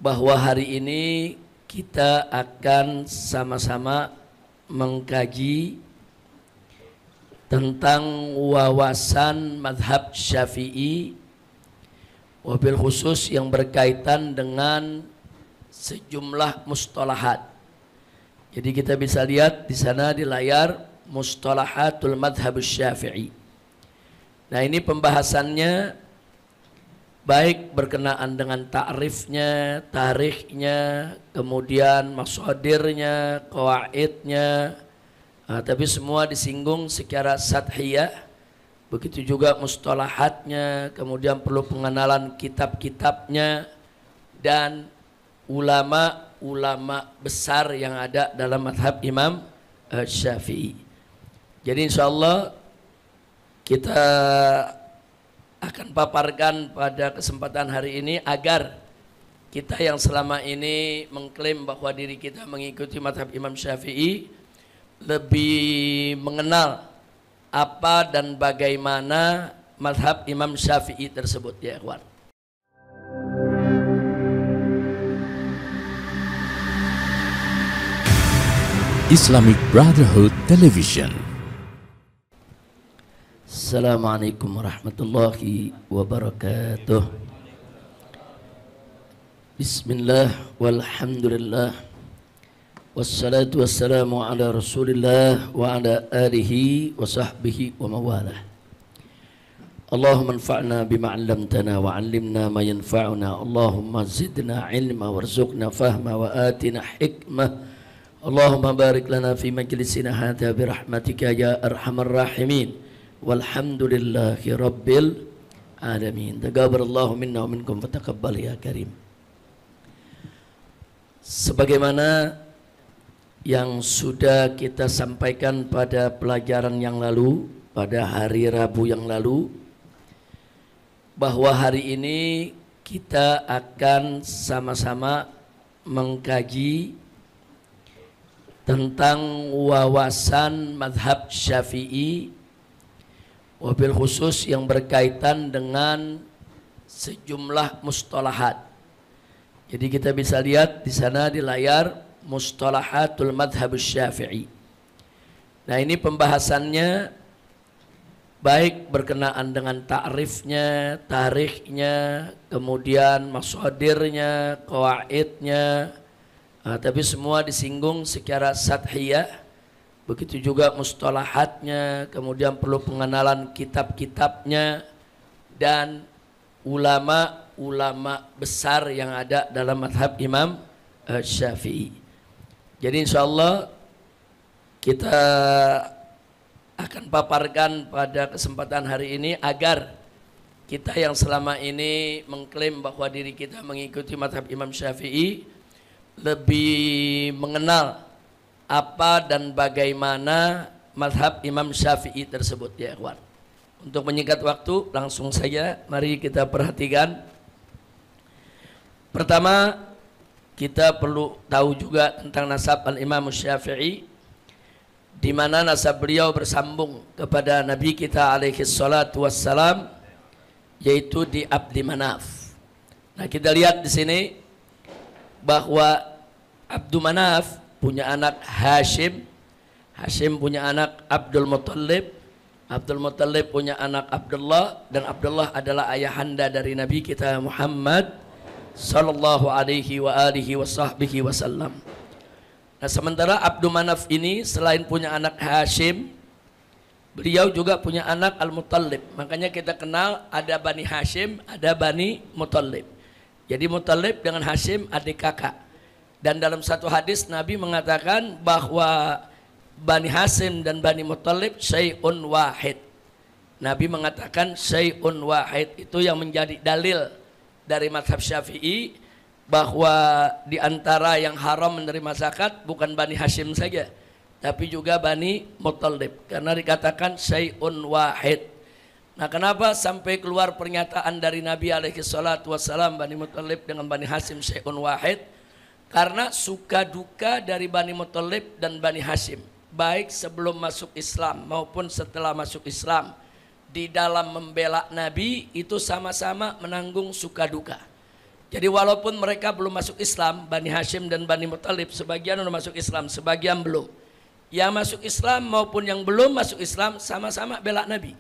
bahwa hari ini kita akan sama-sama mengkaji tentang wawasan mazhab Syafi'i, wabil khusus yang berkaitan dengan sejumlah mustalahat. Jadi kita bisa lihat di sana di layar mustalahatul mazhab Syafi'i. Nah, ini pembahasannya baik berkenaan dengan ta'rifnya, tarikhnya, kemudian masadirnya, qawaidnya, tapi semua disinggung secara sathiyah. Begitu juga mustalahatnya, kemudian perlu pengenalan kitab-kitabnya dan ulama-ulama besar yang ada dalam mazhab Imam Syafi'i. Jadi insyaallah kita akan paparkan pada kesempatan hari ini agar kita yang selama ini mengklaim bahwa diri kita mengikuti mazhab Imam Syafi'i lebih mengenal apa dan bagaimana mazhab Imam Syafi'i tersebut, ya ikhwan. Islamic Brotherhood Television. Assalamualaikum warahmatullahi wabarakatuh. Bismillah walhamdulillah wassalatu wassalamu ala rasulillah wa ala alihi wa sahbihi wa mawalah. Allahumma anfa'na bima 'allamtana wa 'allimna ma yanfa'una. Allahumma zidna ilma warzuqna fahma wa atina hikmah. Allahumma barik lana fi majlisina hadha birahmatika ya arhamar rahimin. Walhamdulillahi rabbil alamin. Taqabbalallahu minna wa minkum fataqabbal ya karim. Sebagaimana yang sudah kita sampaikan pada pelajaran yang lalu, pada hari Rabu yang lalu, bahwa hari ini kita akan sama-sama mengkaji tentang wawasan mazhab Syafi'i, wabil khusus yang berkaitan dengan sejumlah mustalahat. Jadi kita bisa lihat di sana di layar mustalahatul mazhab Syafi'i. Nah, ini pembahasannya baik berkenaan dengan ta'rifnya, tarikhnya, kemudian masadirnya, qawaidnya, tapi semua disinggung secara sathiyah. Begitu juga mustalahatnya, kemudian perlu pengenalan kitab-kitabnya dan ulama-ulama besar yang ada dalam mazhab Imam Syafi'i. Jadi insyaallah kita akan paparkan pada kesempatan hari ini agar kita yang selama ini mengklaim bahwa diri kita mengikuti mazhab Imam Syafi'i lebih mengenal apa dan bagaimana mazhab Imam Syafi'i tersebut, ya ikhwan. Untuk menyingkat waktu, langsung saja mari kita perhatikan. Pertama, kita perlu tahu juga tentang nasab al-Imam Syafi'i, di mana nasab beliau bersambung kepada Nabi kita alaihi salatu wassalam, yaitu di Abdi Manaf. Nah, kita lihat di sini bahwa Abdu Manaf punya anak Hashim, Hashim punya anak Abdul Muttalib, Abdul Muttalib punya anak Abdullah, dan Abdullah adalah ayahanda dari Nabi kita Muhammad sallallahu alaihi wa alihi wa sahbihi wasallam. Nah, sementara Abdu Manaf ini selain punya anak Hashim, beliau juga punya anak Al-Muttalib. Makanya kita kenal ada Bani Hashim, ada Bani Muttalib. Jadi Muttalib dengan Hashim adik kakak. Dan dalam satu hadis Nabi mengatakan bahwa Bani Hashim dan Bani Muttalib syai'un wahid. Nabi mengatakan syai'un wahid, itu yang menjadi dalil dari mazhab Syafi'i bahwa di antara yang haram menerima zakat bukan Bani Hashim saja, tapi juga Bani Muttalib, karena dikatakan syai'un wahid. Nah, kenapa sampai keluar pernyataan dari Nabi alaihi salatu wassalam Bani Muttalib dengan Bani Hashim syai'un wahid? Karena suka duka dari Bani Muttalib dan Bani Hashim, baik sebelum masuk Islam maupun setelah masuk Islam, di dalam membela Nabi itu sama-sama menanggung suka duka. Jadi walaupun mereka belum masuk Islam, Bani Hashim dan Bani Muthalib, sebagian sudah masuk Islam, sebagian belum. Yang masuk Islam maupun yang belum masuk Islam sama-sama bela Nabi.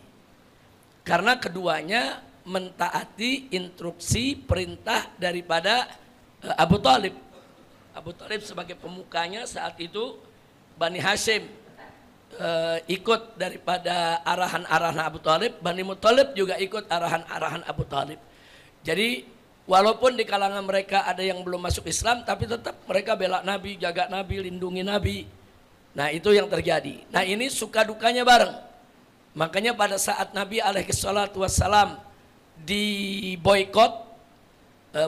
Karena keduanya mentaati instruksi perintah daripada Abu Thalib. Abu Thalib sebagai pemukanya saat itu, Bani Hashim ikut daripada arahan-arahan Abu Thalib, Bani Muthalib juga ikut arahan-arahan Abu Thalib. Jadi walaupun di kalangan mereka ada yang belum masuk Islam, tapi tetap mereka bela Nabi, jaga Nabi, lindungi Nabi. Nah itu yang terjadi. Nah ini suka dukanya bareng. Makanya pada saat Nabi alaihissalam diboikot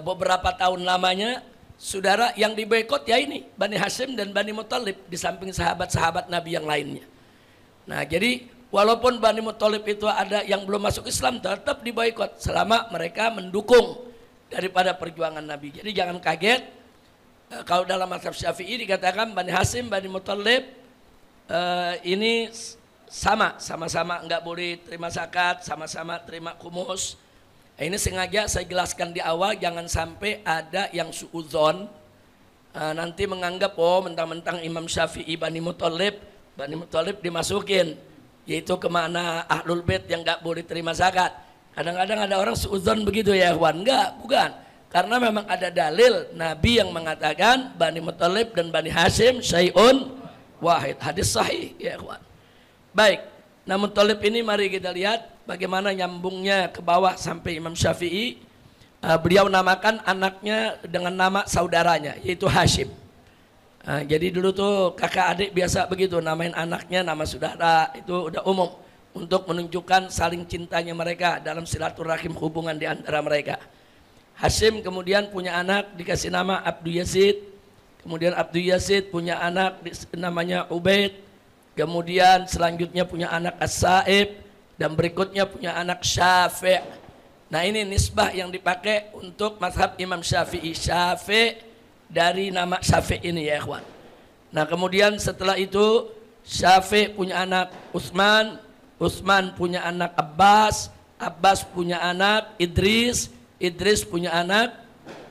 beberapa tahun lamanya, saudara, yang diboikot ya ini Bani Hashim dan Bani Muthalib di samping sahabat-sahabat Nabi yang lainnya. Nah jadi walaupun Bani Muthalib itu ada yang belum masuk Islam, tetap diboikot selama mereka mendukung daripada perjuangan Nabi. Jadi jangan kaget kalau dalam mazhab Syafi'i dikatakan Bani Hashim, Bani Muthalib ini sama-sama enggak boleh terima zakat, sama-sama terima khumus. Ini sengaja saya jelaskan di awal, jangan sampai ada yang suudzon nanti menganggap oh mentang-mentang Imam Syafi'i Bani Muthalib dimasukin, yaitu kemana Ahlul Bait yang enggak boleh terima zakat. Kadang-kadang ada orang suudzon begitu ya ikhwan. Enggak, bukan. Karena memang ada dalil Nabi yang mengatakan Bani Muthalib dan Bani Hashim syai'un wahid. Hadis sahih ya ikhwan. Baik, nah Muthalib ini mari kita lihat bagaimana nyambungnya ke bawah sampai Imam Syafi'i. Beliau namakan anaknya dengan nama saudaranya, yaitu Hashim. Jadi dulu tuh kakak adik biasa begitu, namain anaknya nama saudara, itu udah umum untuk menunjukkan saling cintanya mereka dalam silaturahim hubungan di antara mereka. Hashim kemudian punya anak dikasih nama Abdul Yazid, kemudian Abdul Yazid punya anak namanya Ubaid, kemudian selanjutnya punya anak As-Sa'ib, dan berikutnya punya anak Syafi'. Nah ini nisbah yang dipakai untuk mazhab Imam Syafi'i, Syafi' dari nama Syafi' ini ya ikhwan. Nah kemudian setelah itu Syafi' punya anak Utsman, Utsman punya anak Abbas, Abbas punya anak Idris, Idris punya anak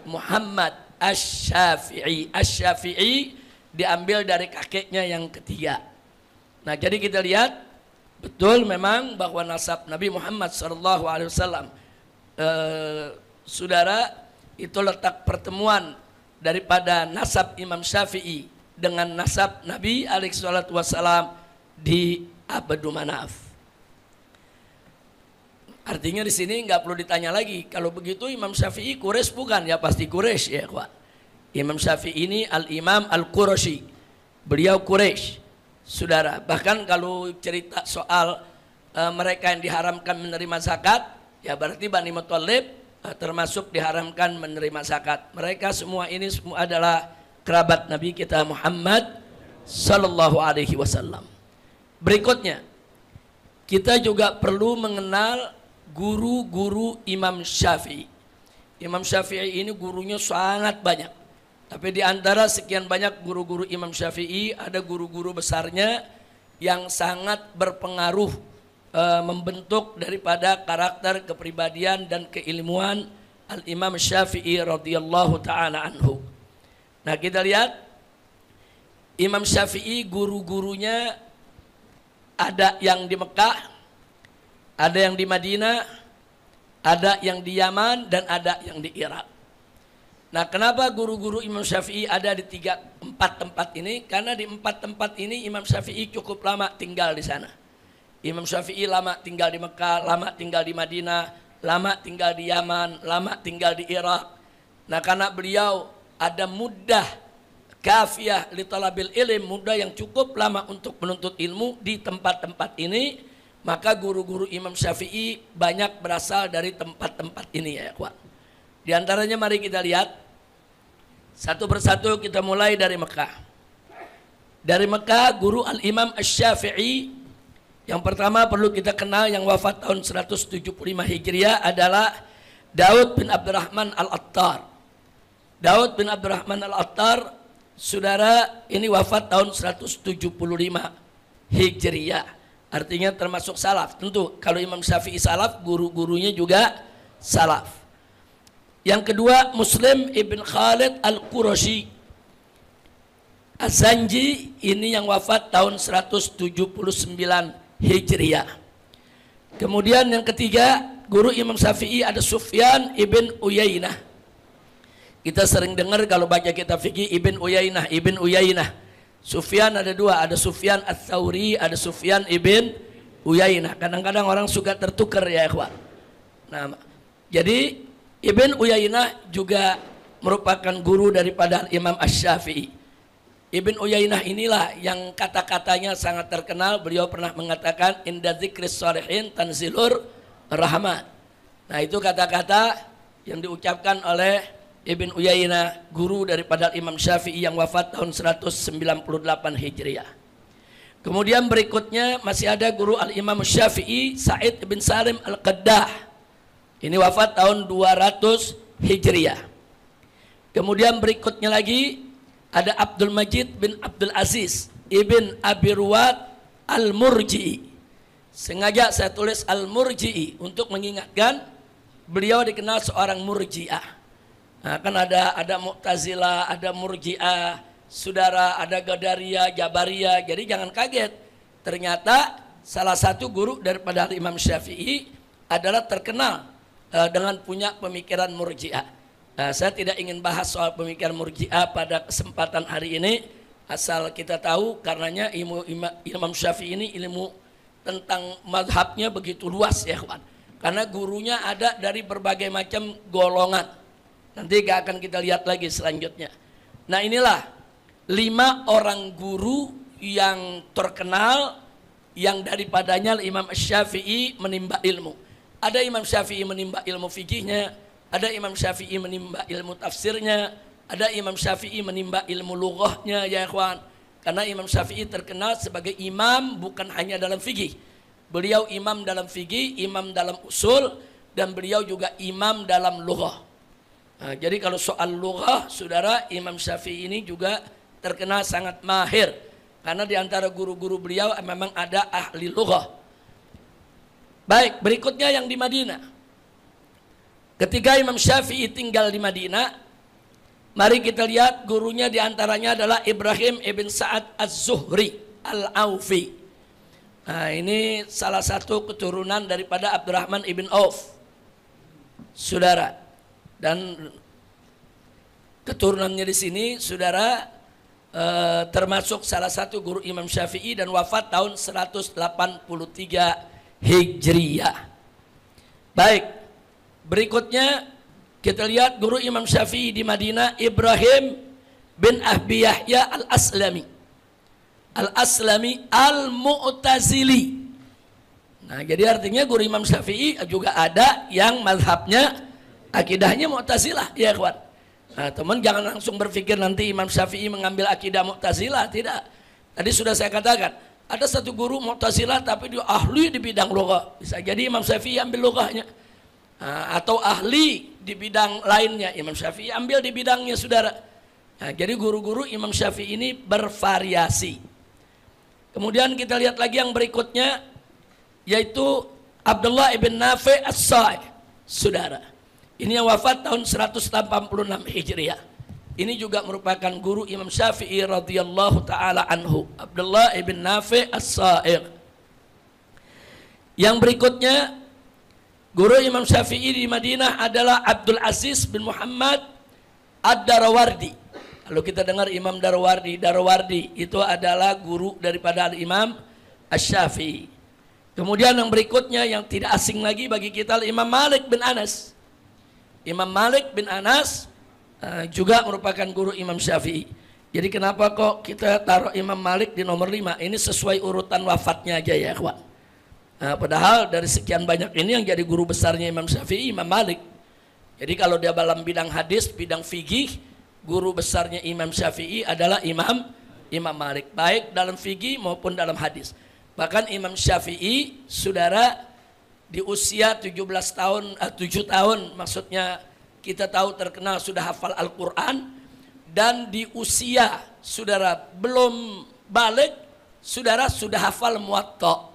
Muhammad Asy-Syafi'i. Asy-Syafi'i diambil dari kakeknya yang ketiga. Nah jadi kita lihat betul memang bahwa nasab Nabi Muhammad SAW, saudara, itu letak pertemuan daripada nasab Imam Syafi'i dengan nasab Nabi SAW di Abdu Manaf. Artinya di sini nggak perlu ditanya lagi. Kalau begitu Imam Syafi'i Quraisy bukan? Ya pasti Quraisy ya kawan. Imam Syafi'i ini Al-Imam Al-Qurashi. Beliau Quraisy. Saudara, bahkan kalau cerita soal mereka yang diharamkan menerima zakat, ya berarti Bani Muthalib termasuk diharamkan menerima zakat. Mereka semua ini semua adalah kerabat Nabi kita Muhammad sallallahu alaihi wasallam. Berikutnya, kita juga perlu mengenal guru-guru Imam Syafi'i. Imam Syafi'i ini gurunya sangat banyak. Tapi di antara sekian banyak guru-guru Imam Syafi'i, ada guru-guru besarnya yang sangat berpengaruh membentuk daripada karakter, kepribadian dan keilmuan Al-Imam Syafi'i radhiyallahu ta'ala anhu. Nah kita lihat Imam Syafi'i guru-gurunya ada yang di Mekah, ada yang di Madinah, ada yang di Yaman, dan ada yang di Irak. Nah kenapa guru-guru Imam Syafi'i ada di 4 tempat ini? Karena di 4 tempat ini Imam Syafi'i cukup lama tinggal di sana. Imam Syafi'i lama tinggal di Mekah, lama tinggal di Madinah, lama tinggal di Yaman, lama tinggal di Irak. Nah karena beliau ada muddah kafiyah li talabil ilm, muddah yang cukup lama untuk menuntut ilmu di tempat-tempat ini, maka guru-guru Imam Syafi'i banyak berasal dari tempat-tempat ini ya kawan. Di antaranya mari kita lihat satu persatu, kita mulai dari Mekah. Dari Mekah guru Al-Imam Asy-Syafi'i yang pertama perlu kita kenal yang wafat tahun 175 Hijriah adalah Daud bin Abdurrahman Al-Attar. Daud bin Abdurrahman Al-Attar, saudara, ini wafat tahun 175 Hijriah. Artinya termasuk salaf. Tentu kalau Imam Syafi'i salaf, guru-gurunya juga salaf. Yang kedua Muslim ibn Khalid al-Qurashi Az-Zanji, ini yang wafat tahun 179 Hijriah. Kemudian yang ketiga guru Imam Syafi'i ada Sufyan ibn Uyainah. Kita sering dengar kalau baca kitab fikih Ibn Uyainah. Sufyan ada dua, ada Sufyan Ats-Tsauri, ada Sufyan ibn Uyainah. Kadang-kadang orang suka tertukar ya ikhwan. Nah, jadi Ibn Uyainah juga merupakan guru daripada Imam Asy-Syafi'i. Ibn Uyainah inilah yang kata-katanya sangat terkenal. Beliau pernah mengatakan inda dzikris shalihin tanzilur rahmat. Nah, itu kata-kata yang diucapkan oleh Ibn Uyainah, guru daripada Imam Syafi'i yang wafat tahun 198 Hijriah. Kemudian berikutnya masih ada guru Al-Imam Syafi'i Sa'id bin Salim Al-Qaddah. Ini wafat tahun 200 Hijriah. Kemudian berikutnya lagi ada Abdul Majid bin Abdul Aziz Ibn Abi Ruwad Al-Murji'i. Sengaja saya tulis Al-Murji'i untuk mengingatkan beliau dikenal seorang Murji'ah. Nah, kan ada Mu'tazilah, ada Murji'ah, saudara, ada Qadariyah, Jabariyah. Jadi jangan kaget. Ternyata salah satu guru daripada Imam Syafi'i adalah terkenal dengan punya pemikiran Murji'ah. Nah, saya tidak ingin bahas soal pemikiran Murji'ah pada kesempatan hari ini, asal kita tahu karenanya Imam Syafi'i ini ilmu tentang mazhabnya begitu luas ya kawan. Karena gurunya ada dari berbagai macam golongan. Nanti akan kita lihat lagi selanjutnya. Nah, inilah 5 orang guru yang terkenal yang daripadanya Imam Syafi'i menimba ilmu. Ada Imam Syafi'i menimba ilmu fikihnya, ada Imam Syafi'i menimba ilmu tafsirnya, ada Imam Syafi'i menimba ilmu lughahnya ya ikhwan. Karena Imam Syafi'i terkenal sebagai imam bukan hanya dalam fikih. Beliau imam dalam fikih, imam dalam usul, dan beliau juga imam dalam lughah. Nah, jadi kalau soal lughah, saudara, Imam Syafi'i ini juga terkenal sangat mahir. Karena di antara guru-guru beliau memang ada ahli lughah. Baik, berikutnya yang di Madinah. Ketika Imam Syafi'i tinggal di Madinah, mari kita lihat gurunya diantaranya adalah Ibrahim ibn Sa'ad Az-Zuhri Al-Aufi. Nah, ini salah satu keturunan daripada Abdurrahman ibn Auf, saudara. Dan keturunannya di sini, saudara, termasuk salah satu guru Imam Syafi'i dan wafat tahun 183 Hijriyah. Baik, berikutnya kita lihat guru Imam Syafi'i di Madinah, Ibrahim bin Abi Yahya Al-Aslami. Al-Aslami Al-Mu'tazili. Nah, jadi artinya guru Imam Syafi'i juga ada yang mazhabnya akidahnya Mu'tazilah, ya kawan. Nah, teman jangan langsung berpikir nanti Imam Syafi'i mengambil akidah Mu'tazilah, tidak. Tadi sudah saya katakan, ada satu guru Mu'tazilah tapi dia ahli di bidang lughah. Bisa jadi Imam Syafi'i ambil lughahnya. Nah, atau ahli di bidang lainnya, Imam Syafi'i ambil di bidangnya, saudara. Nah, jadi guru-guru Imam Syafi'i ini bervariasi. Kemudian kita lihat lagi yang berikutnya, yaitu Abdullah ibn Nafi' As-Sa'ih, saudara. Ini yang wafat tahun 186 Hijriah. Ini juga merupakan guru Imam Syafi'i radhiyallahu taala anhu, Abdullah ibn Nafi' As-Sa'ih. Yang berikutnya, guru Imam Syafi'i di Madinah adalah Abdul Aziz bin Muhammad Ad-Darawardi. Kalau kita dengar Imam Darawardi itu adalah guru daripada Imam Asy-Syafi'i. Kemudian yang berikutnya yang tidak asing lagi bagi kita, Imam Malik bin Anas. Imam Malik bin Anas juga merupakan guru Imam Syafi'i. Jadi kenapa kok kita taruh Imam Malik di nomor 5? Ini sesuai urutan wafatnya aja ya kawan. Padahal dari sekian banyak ini yang jadi guru besarnya Imam Syafi'i, Imam Malik. Jadi kalau dia dalam bidang hadis, bidang fikih, guru besarnya Imam Syafi'i adalah Imam Malik, baik dalam fikih maupun dalam hadis. Bahkan Imam Syafi'i, saudara, di usia 7 tahun maksudnya, kita tahu terkenal sudah hafal Al-Quran, dan di usia saudara belum balik, saudara sudah hafal Muwatta.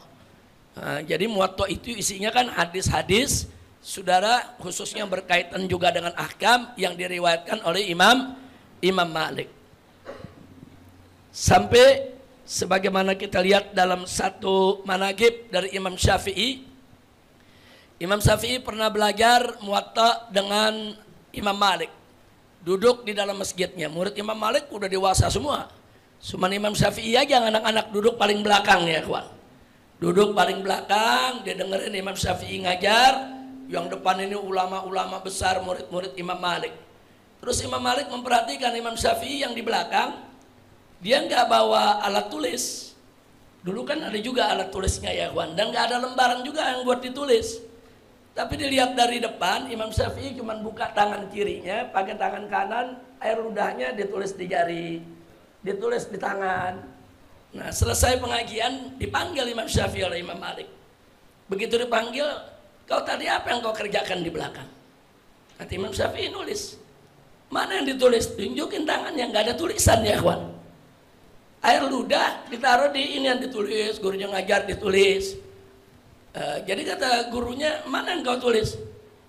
Nah, jadi Muwatta itu isinya kan hadis-hadis saudara, khususnya berkaitan juga dengan ahkam yang diriwayatkan oleh Imam Malik. Sampai sebagaimana kita lihat dalam satu manaqib dari Imam Syafi'i. Imam Syafi'i pernah belajar Muwatta dengan Imam Malik. Duduk di dalam masjidnya. Murid Imam Malik udah dewasa semua. Cuman Imam Syafi'i aja yang anak-anak duduk paling belakang ya kawan. Duduk paling belakang, dia dengerin Imam Syafi'i ngajar. Yang depan ini ulama-ulama besar, murid-murid Imam Malik. Terus Imam Malik memperhatikan Imam Syafi'i yang di belakang, dia nggak bawa alat tulis. Dulu kan ada juga alat tulisnya ya kawan, dan nggak ada lembaran juga yang buat ditulis. Tapi dilihat dari depan, Imam Syafi'i cuma buka tangan kirinya, pakai tangan kanan, air ludahnya ditulis di jari, ditulis di tangan. Nah, selesai pengajian, dipanggil Imam Syafi'i oleh Imam Malik. Begitu dipanggil, kau tadi apa yang kau kerjakan di belakang? Kata Imam Syafi'i nulis. Mana yang ditulis? Tunjukin tangannya, nggak ada tulisan ya kawan. Air ludah ditaruh di ini yang ditulis, gurunya ngajar ditulis. Jadi kata gurunya, mana yang kau tulis?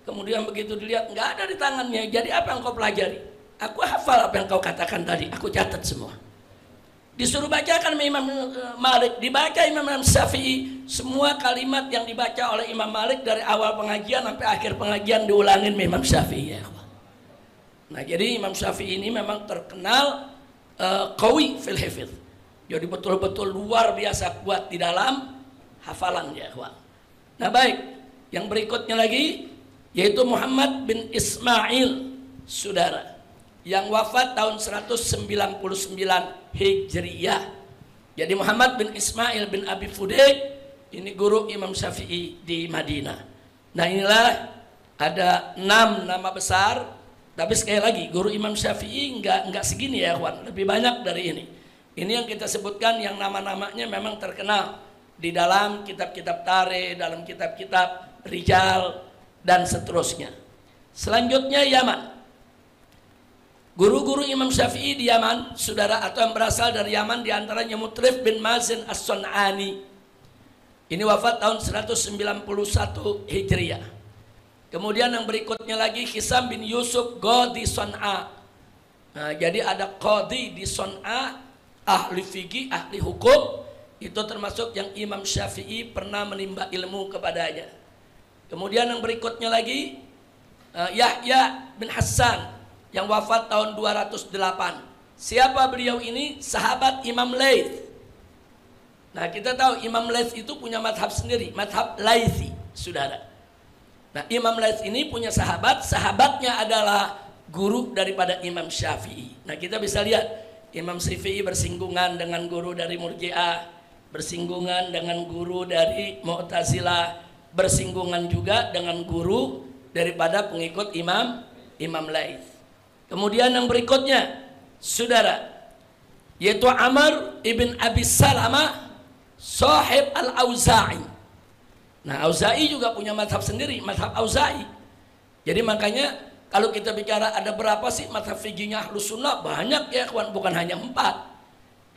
Kemudian begitu dilihat, nggak ada di tangannya. Jadi apa yang kau pelajari? Aku hafal apa yang kau katakan tadi, aku catat semua. Disuruh bacakan Imam Malik, dibaca Imam Syafi'i. Semua kalimat yang dibaca oleh Imam Malik dari awal pengajian sampai akhir pengajian diulangin Imam Syafi'i ya. Nah, jadi Imam Syafi'i ini memang terkenal qawi fil hifdz. Jadi betul-betul luar biasa kuat di dalam hafalan ya, kawan. Nah, baik, yang berikutnya lagi yaitu Muhammad bin Ismail, saudara, yang wafat tahun 199 Hijriyah. Jadi Muhammad bin Ismail bin Abi Fudayk ini guru Imam Syafi'i di Madinah. Nah, inilah ada 6 nama besar. Tapi sekali lagi, guru Imam Syafi'i enggak segini ya kawan, lebih banyak dari ini. Ini yang kita sebutkan yang nama-namanya memang terkenal di dalam kitab-kitab tarikh, dalam kitab-kitab rijal dan seterusnya. Selanjutnya Yaman. Guru-guru Imam Syafi'i di Yaman, saudara, atau yang berasal dari Yaman diantaranya Mutrif bin Mazin As-Sun'ani. Ini wafat tahun 191 Hijriyah. Kemudian yang berikutnya lagi Hisam bin Yusuf Qadhi Son'a. Nah, jadi ada Qadhi di Son'a, ahli fikih, ahli hukum. Itu termasuk yang Imam Syafi'i pernah menimba ilmu kepadanya. Kemudian yang berikutnya lagi Yahya bin Hassan yang wafat tahun 208. Siapa beliau ini? Sahabat Imam Laits. Nah, kita tahu Imam Laits itu punya madhab sendiri, madhab Laitsi, saudara. Nah, Imam Laits ini punya sahabat, sahabatnya adalah guru daripada Imam Syafi'i. Nah, kita bisa lihat Imam Syafi'i bersinggungan dengan guru dari Murji'ah, bersinggungan dengan guru dari Mu'tazilah, bersinggungan juga dengan guru daripada pengikut Imam Laits. Kemudian yang berikutnya, saudara, yaitu Amr ibn Abi Salamah, sahib Al-Auza'i. Nah, Auza'i juga punya madhab sendiri, madhab Auza'i. Jadi makanya kalau kita bicara ada berapa sih madhab fikihnya Ahlus Sunnah? Banyak ya kawan, bukan hanya 4.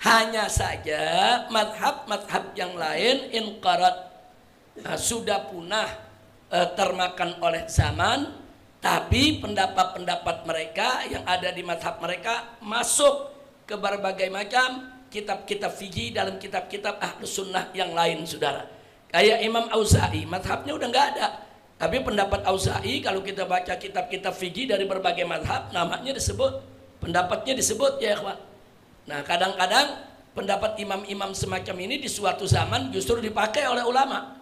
Hanya saja madhab-madhab yang lain inqarat, sudah punah, termakan oleh zaman. Tapi pendapat-pendapat mereka yang ada di madhab mereka masuk ke berbagai macam kitab-kitab fikih dalam kitab-kitab Ahlus Sunnah yang lain, saudara. Kayak Imam Auza'i, madhabnya udah nggak ada. Tapi pendapat Auza'i kalau kita baca kitab-kitab fikih dari berbagai madhab, namanya disebut, pendapatnya disebut ya kawan. Nah, kadang-kadang pendapat imam-imam semacam ini di suatu zaman justru dipakai oleh ulama.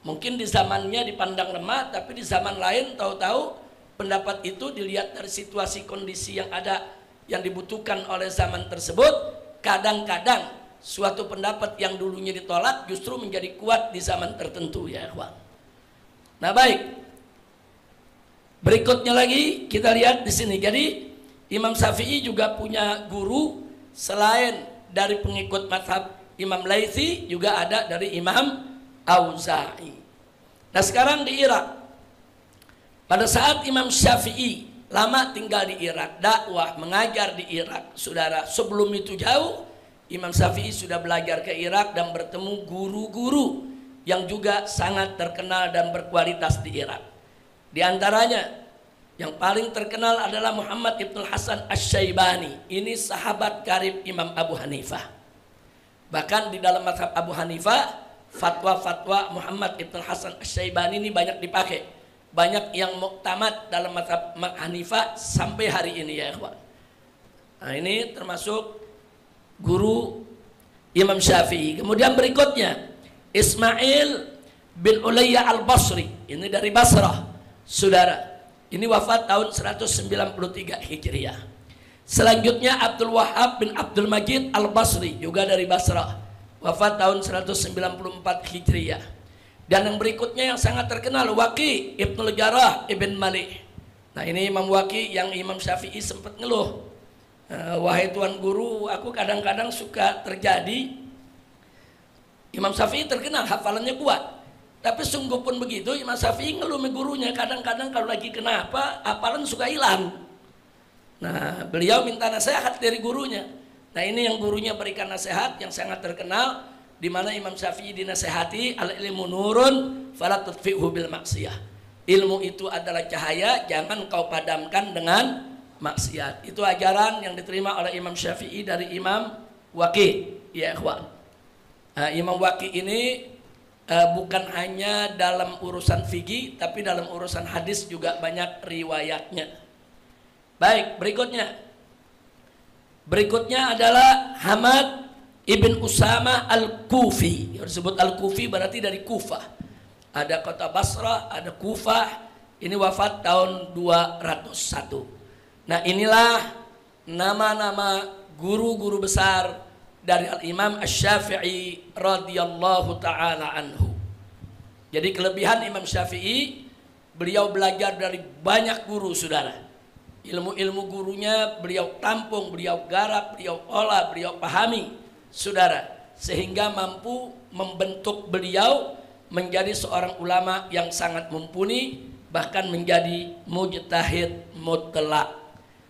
Mungkin di zamannya dipandang lemah, tapi di zaman lain tahu-tahu pendapat itu dilihat dari situasi kondisi yang ada, yang dibutuhkan oleh zaman tersebut. Kadang-kadang suatu pendapat yang dulunya ditolak justru menjadi kuat di zaman tertentu ya kawan. Nah, baik. Berikutnya lagi kita lihat di sini. Jadi Imam Syafi'i juga punya guru. Selain dari pengikut mazhab Imam Laitsi, juga ada dari Imam Auza'i. Nah, sekarang di Irak, pada saat Imam Syafi'i lama tinggal di Irak, dakwah, mengajar di Irak, saudara, sebelum itu jauh Imam Syafi'i sudah belajar ke Irak dan bertemu guru-guru yang juga sangat terkenal dan berkualitas di Irak. Di antaranya yang paling terkenal adalah Muhammad ibn Hasan Asy-Syaibani. Ini sahabat karib Imam Abu Hanifah. Bahkan di dalam mazhab Abu Hanifah, fatwa-fatwa Muhammad ibn Hasan Asy-Syaibani ini banyak dipakai. Banyak yang muktamad dalam mazhab Hanifah sampai hari ini ya ikhwan. Nah, ini termasuk guru Imam Syafi'i. Kemudian berikutnya Ismail bin Ulayya al-Basri. Ini dari Basrah, saudara. Ini wafat tahun 193 Hijriah. Selanjutnya Abdul Wahab bin Abdul Majid al-Basri, juga dari Basrah, wafat tahun 194 Hijriah. Dan yang berikutnya yang sangat terkenal, Waqi Ibnul Jarrah Ibn Malik. Nah, ini Imam Waqi yang Imam Syafi'i sempat ngeluh, wahai tuan guru, aku kadang-kadang suka terjadi. Imam Syafi'i terkenal hafalannya kuat, tapi sungguh pun begitu, Imam Syafi'i ngeluh sama gurunya, kadang-kadang kalau lagi kenapa hafalan suka hilang. Nah, beliau minta nasihat dari gurunya. Nah, ini yang gurunya berikan nasihat yang sangat terkenal, di mana Imam Syafi'i dinasihati, al ilmu nurun fala tudfi'hu bil maksiyah. Ilmu itu adalah cahaya, jangan kau padamkan dengan maksiat. Itu ajaran yang diterima oleh Imam Syafi'i dari Imam Waqi, ya ikhwan. Nah, Imam Waqi ini bukan hanya dalam urusan fikih, tapi dalam urusan hadis juga banyak riwayatnya. Baik, berikutnya adalah Hamad ibn Usama al-Kufi. Yang disebut al-Kufi berarti dari Kufah. Ada kota Basrah, ada Kufah. Ini wafat tahun 201. Nah, inilah nama-nama guru-guru besar dari Al-Imam Asy-Syafi'i radhiyallahu ta'ala anhu. Jadi kelebihan Imam Syafi'i, beliau belajar dari banyak guru, saudara. Ilmu-ilmu gurunya beliau tampung, beliau garap, beliau olah, beliau pahami, saudara. Sehingga mampu membentuk beliau menjadi seorang ulama yang sangat mumpuni, bahkan menjadi mujtahid mutlak.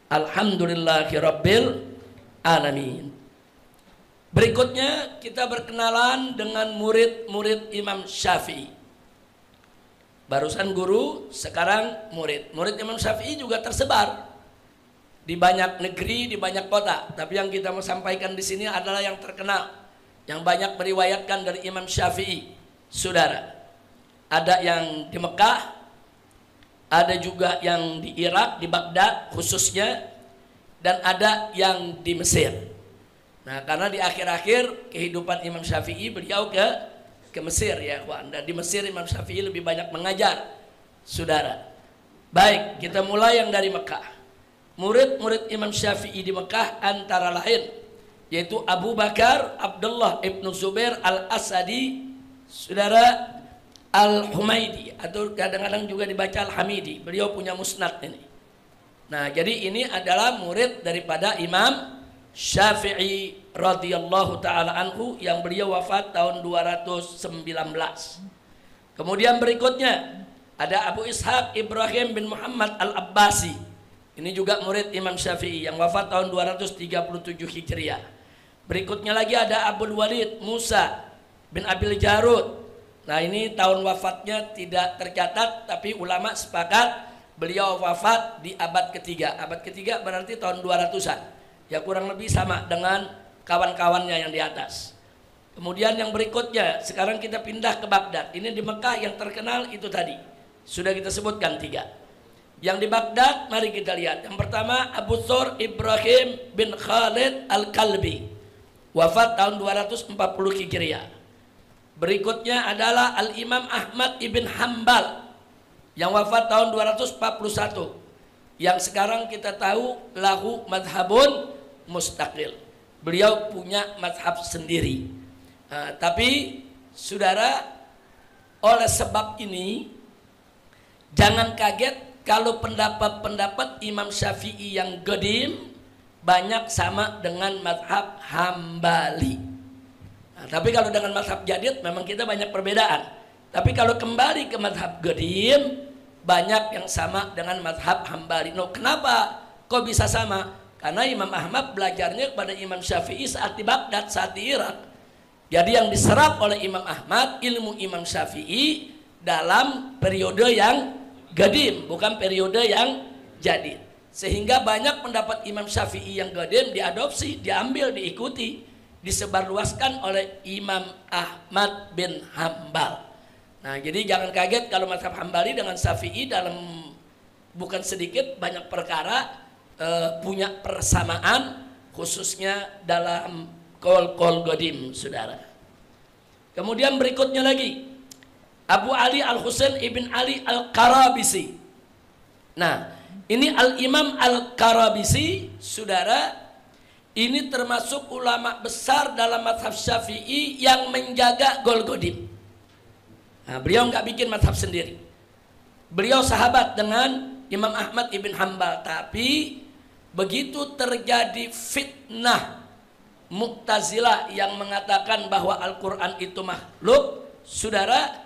Alhamdulillahirabbil alamin. Berikutnya kita berkenalan dengan murid-murid Imam Syafi'i. Barusan guru, sekarang murid. Murid Imam Syafi'i juga tersebar di banyak negeri, di banyak kota. Tapi yang kita mau sampaikan di sini adalah yang terkenal, yang banyak meriwayatkan dari Imam Syafi'i, saudara. Ada yang di Mekah, ada juga yang di Irak, di Baghdad khususnya, dan ada yang di Mesir. Nah, karena di akhir-akhir kehidupan Imam Syafi'i beliau ke Mesir ya kawan. Dan di Mesir Imam Syafi'i lebih banyak mengajar, saudara. Baik, kita mulai yang dari Mekah. Murid-murid Imam Syafi'i di Mekah antara lain yaitu Abu Bakar Abdullah ibnu Zubair al-Asadi, saudara, al-Humaidi, atau kadang-kadang juga dibaca al-Hamidi. Beliau punya musnad ini. Nah, jadi ini adalah murid daripada Imam Syafi'i radhiyallahu ta'ala anhu yang beliau wafat tahun 219. Kemudian berikutnya ada Abu Ishaq Ibrahim bin Muhammad al-Abbasi. Ini juga murid Imam Syafi'i yang wafat tahun 237 Hijriah. Berikutnya lagi ada Abul Walid Musa bin Abil Jarud. Nah, ini tahun wafatnya tidak tercatat, tapi ulama sepakat beliau wafat di abad ketiga. Abad ketiga berarti tahun 200-an. Ya kurang lebih sama dengan kawan-kawannya yang di atas. Kemudian yang berikutnya, sekarang kita pindah ke Baghdad. Ini di Mekah yang terkenal itu tadi. Sudah kita sebutkan 3. Yang di Baghdad, mari kita lihat. Yang pertama, Abu Thur Ibrahim bin Khalid al-Kalbi. Wafat tahun 240 Hijriah. Berikutnya adalah Al-Imam Ahmad ibn Hanbal. Yang wafat tahun 241. Yang sekarang kita tahu lahu madhabun mustaqil. Beliau punya mazhab sendiri. Tapi saudara, oleh sebab ini jangan kaget kalau pendapat-pendapat Imam Syafi'i yang qadim banyak sama dengan mazhab Hambali. Tapi kalau dengan mazhab jadid memang kita banyak perbedaan. Tapi kalau kembali ke mazhab qadim banyak yang sama dengan mazhab Hambali. No, kenapa kok bisa sama? Karena Imam Ahmad belajarnya kepada Imam Syafi'i saat di Baghdad, saat di Irak. Jadi yang diserap oleh Imam Ahmad ilmu Imam Syafi'i dalam periode yang qadim, bukan periode yang jadid. Sehingga banyak pendapat Imam Syafi'i yang qadim diadopsi, diambil, diikuti, disebarluaskan oleh Imam Ahmad bin Hambal. Nah, jadi jangan kaget kalau mazhab Hambali dengan Syafi'i dalam bukan sedikit banyak perkara punya persamaan, khususnya dalam qaul qadim, saudara. Kemudian berikutnya lagi Abu Ali Al-Husain ibn Ali Al-Karabisi. Nah, ini Al-Imam Al-Karabisi, saudara, ini termasuk ulama besar dalam mazhab Syafi'i yang menjaga qaul qadim. Nah, beliau nggak bikin mazhab sendiri. Beliau sahabat dengan Imam Ahmad ibn Hambal, tapi begitu terjadi fitnah Mu'tazilah yang mengatakan bahwa Al-Quran itu makhluk, saudara,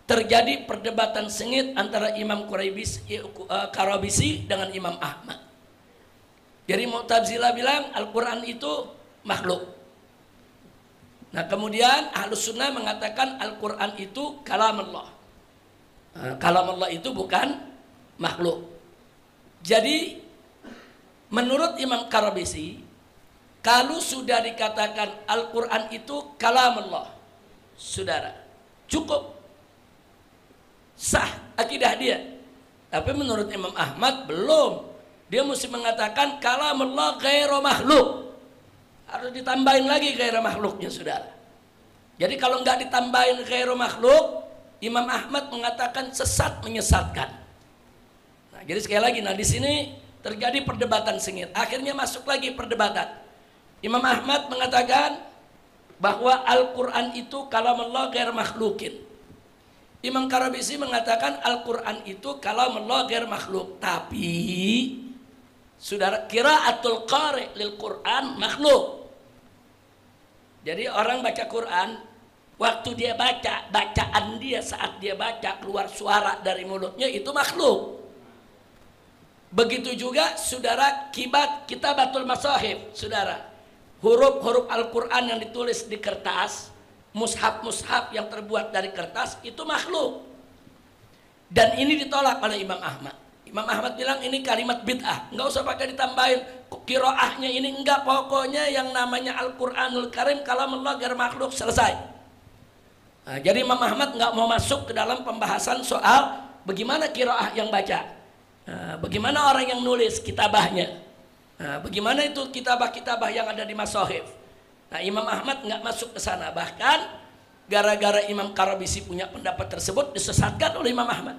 terjadi perdebatan sengit antara Imam Karabisi dengan Imam Ahmad. Jadi Mu'tazilah bilang Al-Quran itu makhluk. Nah, kemudian Ahlus Sunnah mengatakan Al-Quran itu kalam Allah. Kalam Allah itu bukan makhluk. Jadi menurut Imam Karabisi, kalau sudah dikatakan Al-Quran itu kalam Allah, saudara, cukup sah akidah dia. Tapi menurut Imam Ahmad belum. Dia mesti mengatakan kalam Allah ghairu makhluk. Harus ditambahin lagi ghairu makhluknya, saudara. Jadi kalau nggak ditambahin ghairu makhluk, Imam Ahmad mengatakan sesat, menyesatkan. Nah, jadi sekali lagi, nah di sini terjadi perdebatan sengit. Akhirnya masuk lagi perdebatan. Imam Ahmad mengatakan bahwa Al-Quran itu kalam Allah ghair makhlukin. Imam Karabisi mengatakan Al-Quran itu kalam Allah ghair makhluk. Tapi saudara, qiraatul qari lil Quran makhluk. Jadi orang baca Quran, waktu dia baca, bacaan dia saat dia baca keluar suara dari mulutnya itu makhluk. Begitu juga saudara kitabatul masahif, saudara. Huruf-huruf Al-Quran yang ditulis di kertas, mushaf-mushaf yang terbuat dari kertas, itu makhluk. Dan ini ditolak oleh Imam Ahmad. Imam Ahmad bilang ini kalimat bid'ah, nggak usah pakai ditambahin qiraahnya ini, enggak, pokoknya yang namanya Al-Quranul Karim kalam Allah ghair makhluk, selesai. Nah, jadi Imam Ahmad nggak mau masuk ke dalam pembahasan soal bagaimana qiraah yang baca, bagaimana orang yang nulis kitabahnya. Nah, bagaimana itu kitabah-kitabah yang ada di masahif. Nah, Imam Ahmad nggak masuk ke sana. Bahkan gara-gara Imam Karabisi punya pendapat tersebut disesatkan oleh Imam Ahmad.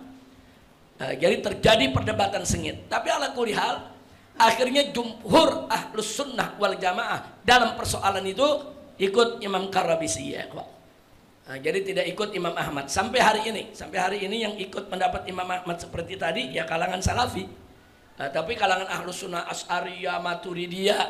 Nah, jadi terjadi perdebatan sengit. Tapi ala kulli hal, akhirnya jumhur Ahlus Sunnah wal Jamaah dalam persoalan itu ikut Imam Karabisi, ya. Nah, jadi tidak ikut Imam Ahmad sampai hari ini. Sampai hari ini yang ikut pendapat Imam Ahmad seperti tadi ya kalangan Salafi. Nah, tapi kalangan Ahlus Sunnah Asy'ariyah, Maturidiyah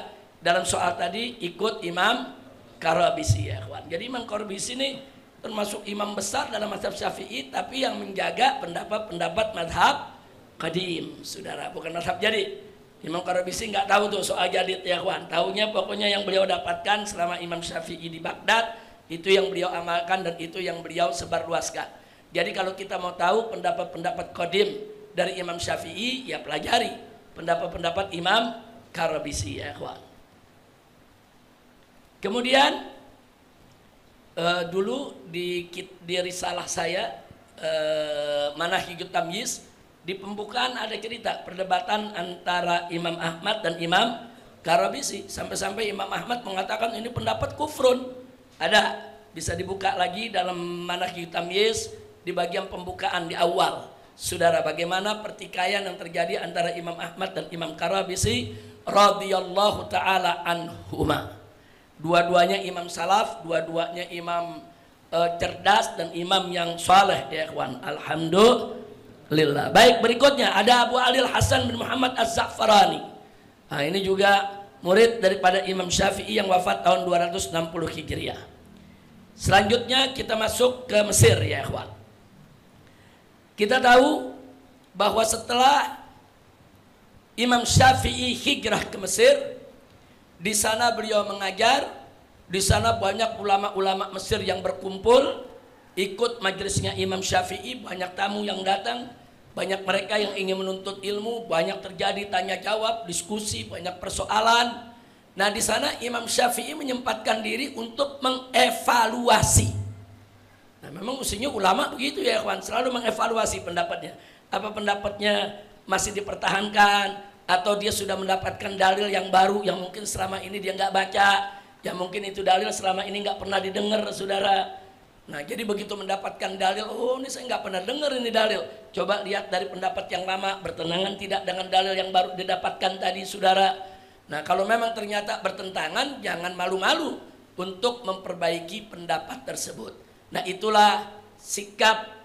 dalam soal tadi ikut Imam Karabisi, ya kawan. Jadi Imam Karabisi ini termasuk imam besar dalam mazhab Syafi'i, tapi yang menjaga pendapat-pendapat mazhab qadim, saudara, bukan mazhab jadid. Imam Karabisi nggak tahu tuh soal jadid, ya kawan. Tahunya pokoknya yang beliau dapatkan selama Imam Syafi'i di Baghdad, itu yang beliau amalkan dan itu yang beliau sebarluaskan. Jadi kalau kita mau tahu pendapat-pendapat qadim dari Imam Syafi'i, ya pelajari pendapat-pendapat Imam Karabisi, ya kawan. Kemudian dulu di risalah saya Manahijut Tamyiz, di pembukaan ada cerita perdebatan antara Imam Ahmad dan Imam Karabisi, sampai-sampai Imam Ahmad mengatakan ini pendapat kufrun. Ada, bisa dibuka lagi dalam Manahijut Tamyiz di bagian pembukaan di awal. Saudara, bagaimana pertikaian yang terjadi antara Imam Ahmad dan Imam Karabisi radhiyallahu taala anhuma. Dua-duanya imam salaf, dua-duanya imam cerdas dan imam yang saleh, ya ikhwan. Alhamdulillah. Baik, berikutnya ada Abu Ali Al-Hasan bin Muhammad Az-Za'farani. Nah, ini juga murid daripada Imam Syafi'i yang wafat tahun 260 Hijriah. Selanjutnya kita masuk ke Mesir, ya ikhwan. Kita tahu bahwa setelah Imam Syafi'i hijrah ke Mesir, di sana beliau mengajar, di sana banyak ulama-ulama Mesir yang berkumpul, ikut majelisnya Imam Syafi'i, banyak tamu yang datang, banyak mereka yang ingin menuntut ilmu, banyak terjadi tanya jawab, diskusi, banyak persoalan. Nah di sana Imam Syafi'i menyempatkan diri untuk mengevaluasi. Nah memang mestinya ulama begitu ya kawan, selalu mengevaluasi pendapatnya. Apa pendapatnya masih dipertahankan, atau dia sudah mendapatkan dalil yang baru yang mungkin selama ini dia nggak baca, yang mungkin itu dalil selama ini nggak pernah didengar saudara. Nah jadi begitu mendapatkan dalil, oh ini saya nggak pernah dengar ini dalil, coba lihat dari pendapat yang lama bertentangan tidak dengan dalil yang baru didapatkan tadi saudara. Nah kalau memang ternyata bertentangan, jangan malu-malu untuk memperbaiki pendapat tersebut. Nah itulah sikap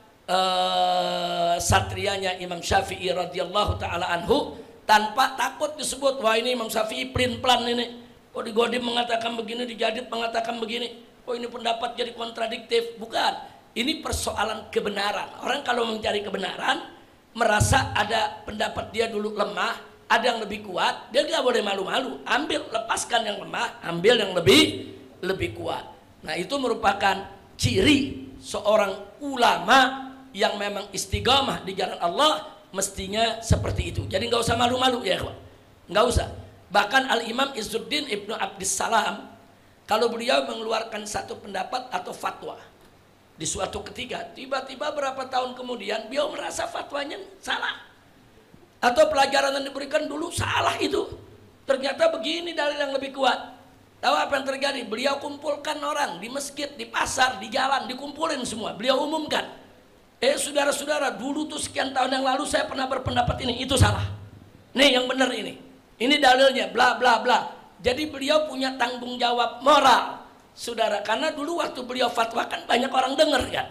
satrianya Imam Syafi'i radhiyallahu taala anhu, tanpa takut disebut wah ini Imam Syafi'i pelin-pelan ini, oh di Godim mengatakan begini, di Jadid mengatakan begini, oh ini pendapat jadi kontradiktif. Bukan, ini persoalan kebenaran. Orang kalau mencari kebenaran, merasa ada pendapat dia dulu lemah, ada yang lebih kuat, dia nggak boleh malu-malu, ambil, lepaskan yang lemah, ambil yang lebih kuat. Nah itu merupakan ciri seorang ulama yang memang istiqamah di jalan Allah, mestinya seperti itu. Jadi nggak usah malu-malu ya kawan, nggak usah. Bahkan Al-Imam Izzuddin Ibnu Abdissalam, kalau beliau mengeluarkan satu pendapat atau fatwa di suatu ketika, tiba-tiba berapa tahun kemudian beliau merasa fatwanya salah, atau pelajaran yang diberikan dulu salah itu, ternyata begini dalil yang lebih kuat. Tahu apa yang terjadi? Beliau kumpulkan orang di masjid, di pasar, di jalan, dikumpulin semua, beliau umumkan, saudara-saudara, dulu tuh sekian tahun yang lalu saya pernah berpendapat ini, itu salah, nih yang benar ini dalilnya, bla bla bla. Jadi beliau punya tanggung jawab moral saudara, karena dulu waktu beliau fatwakan banyak orang dengar kan,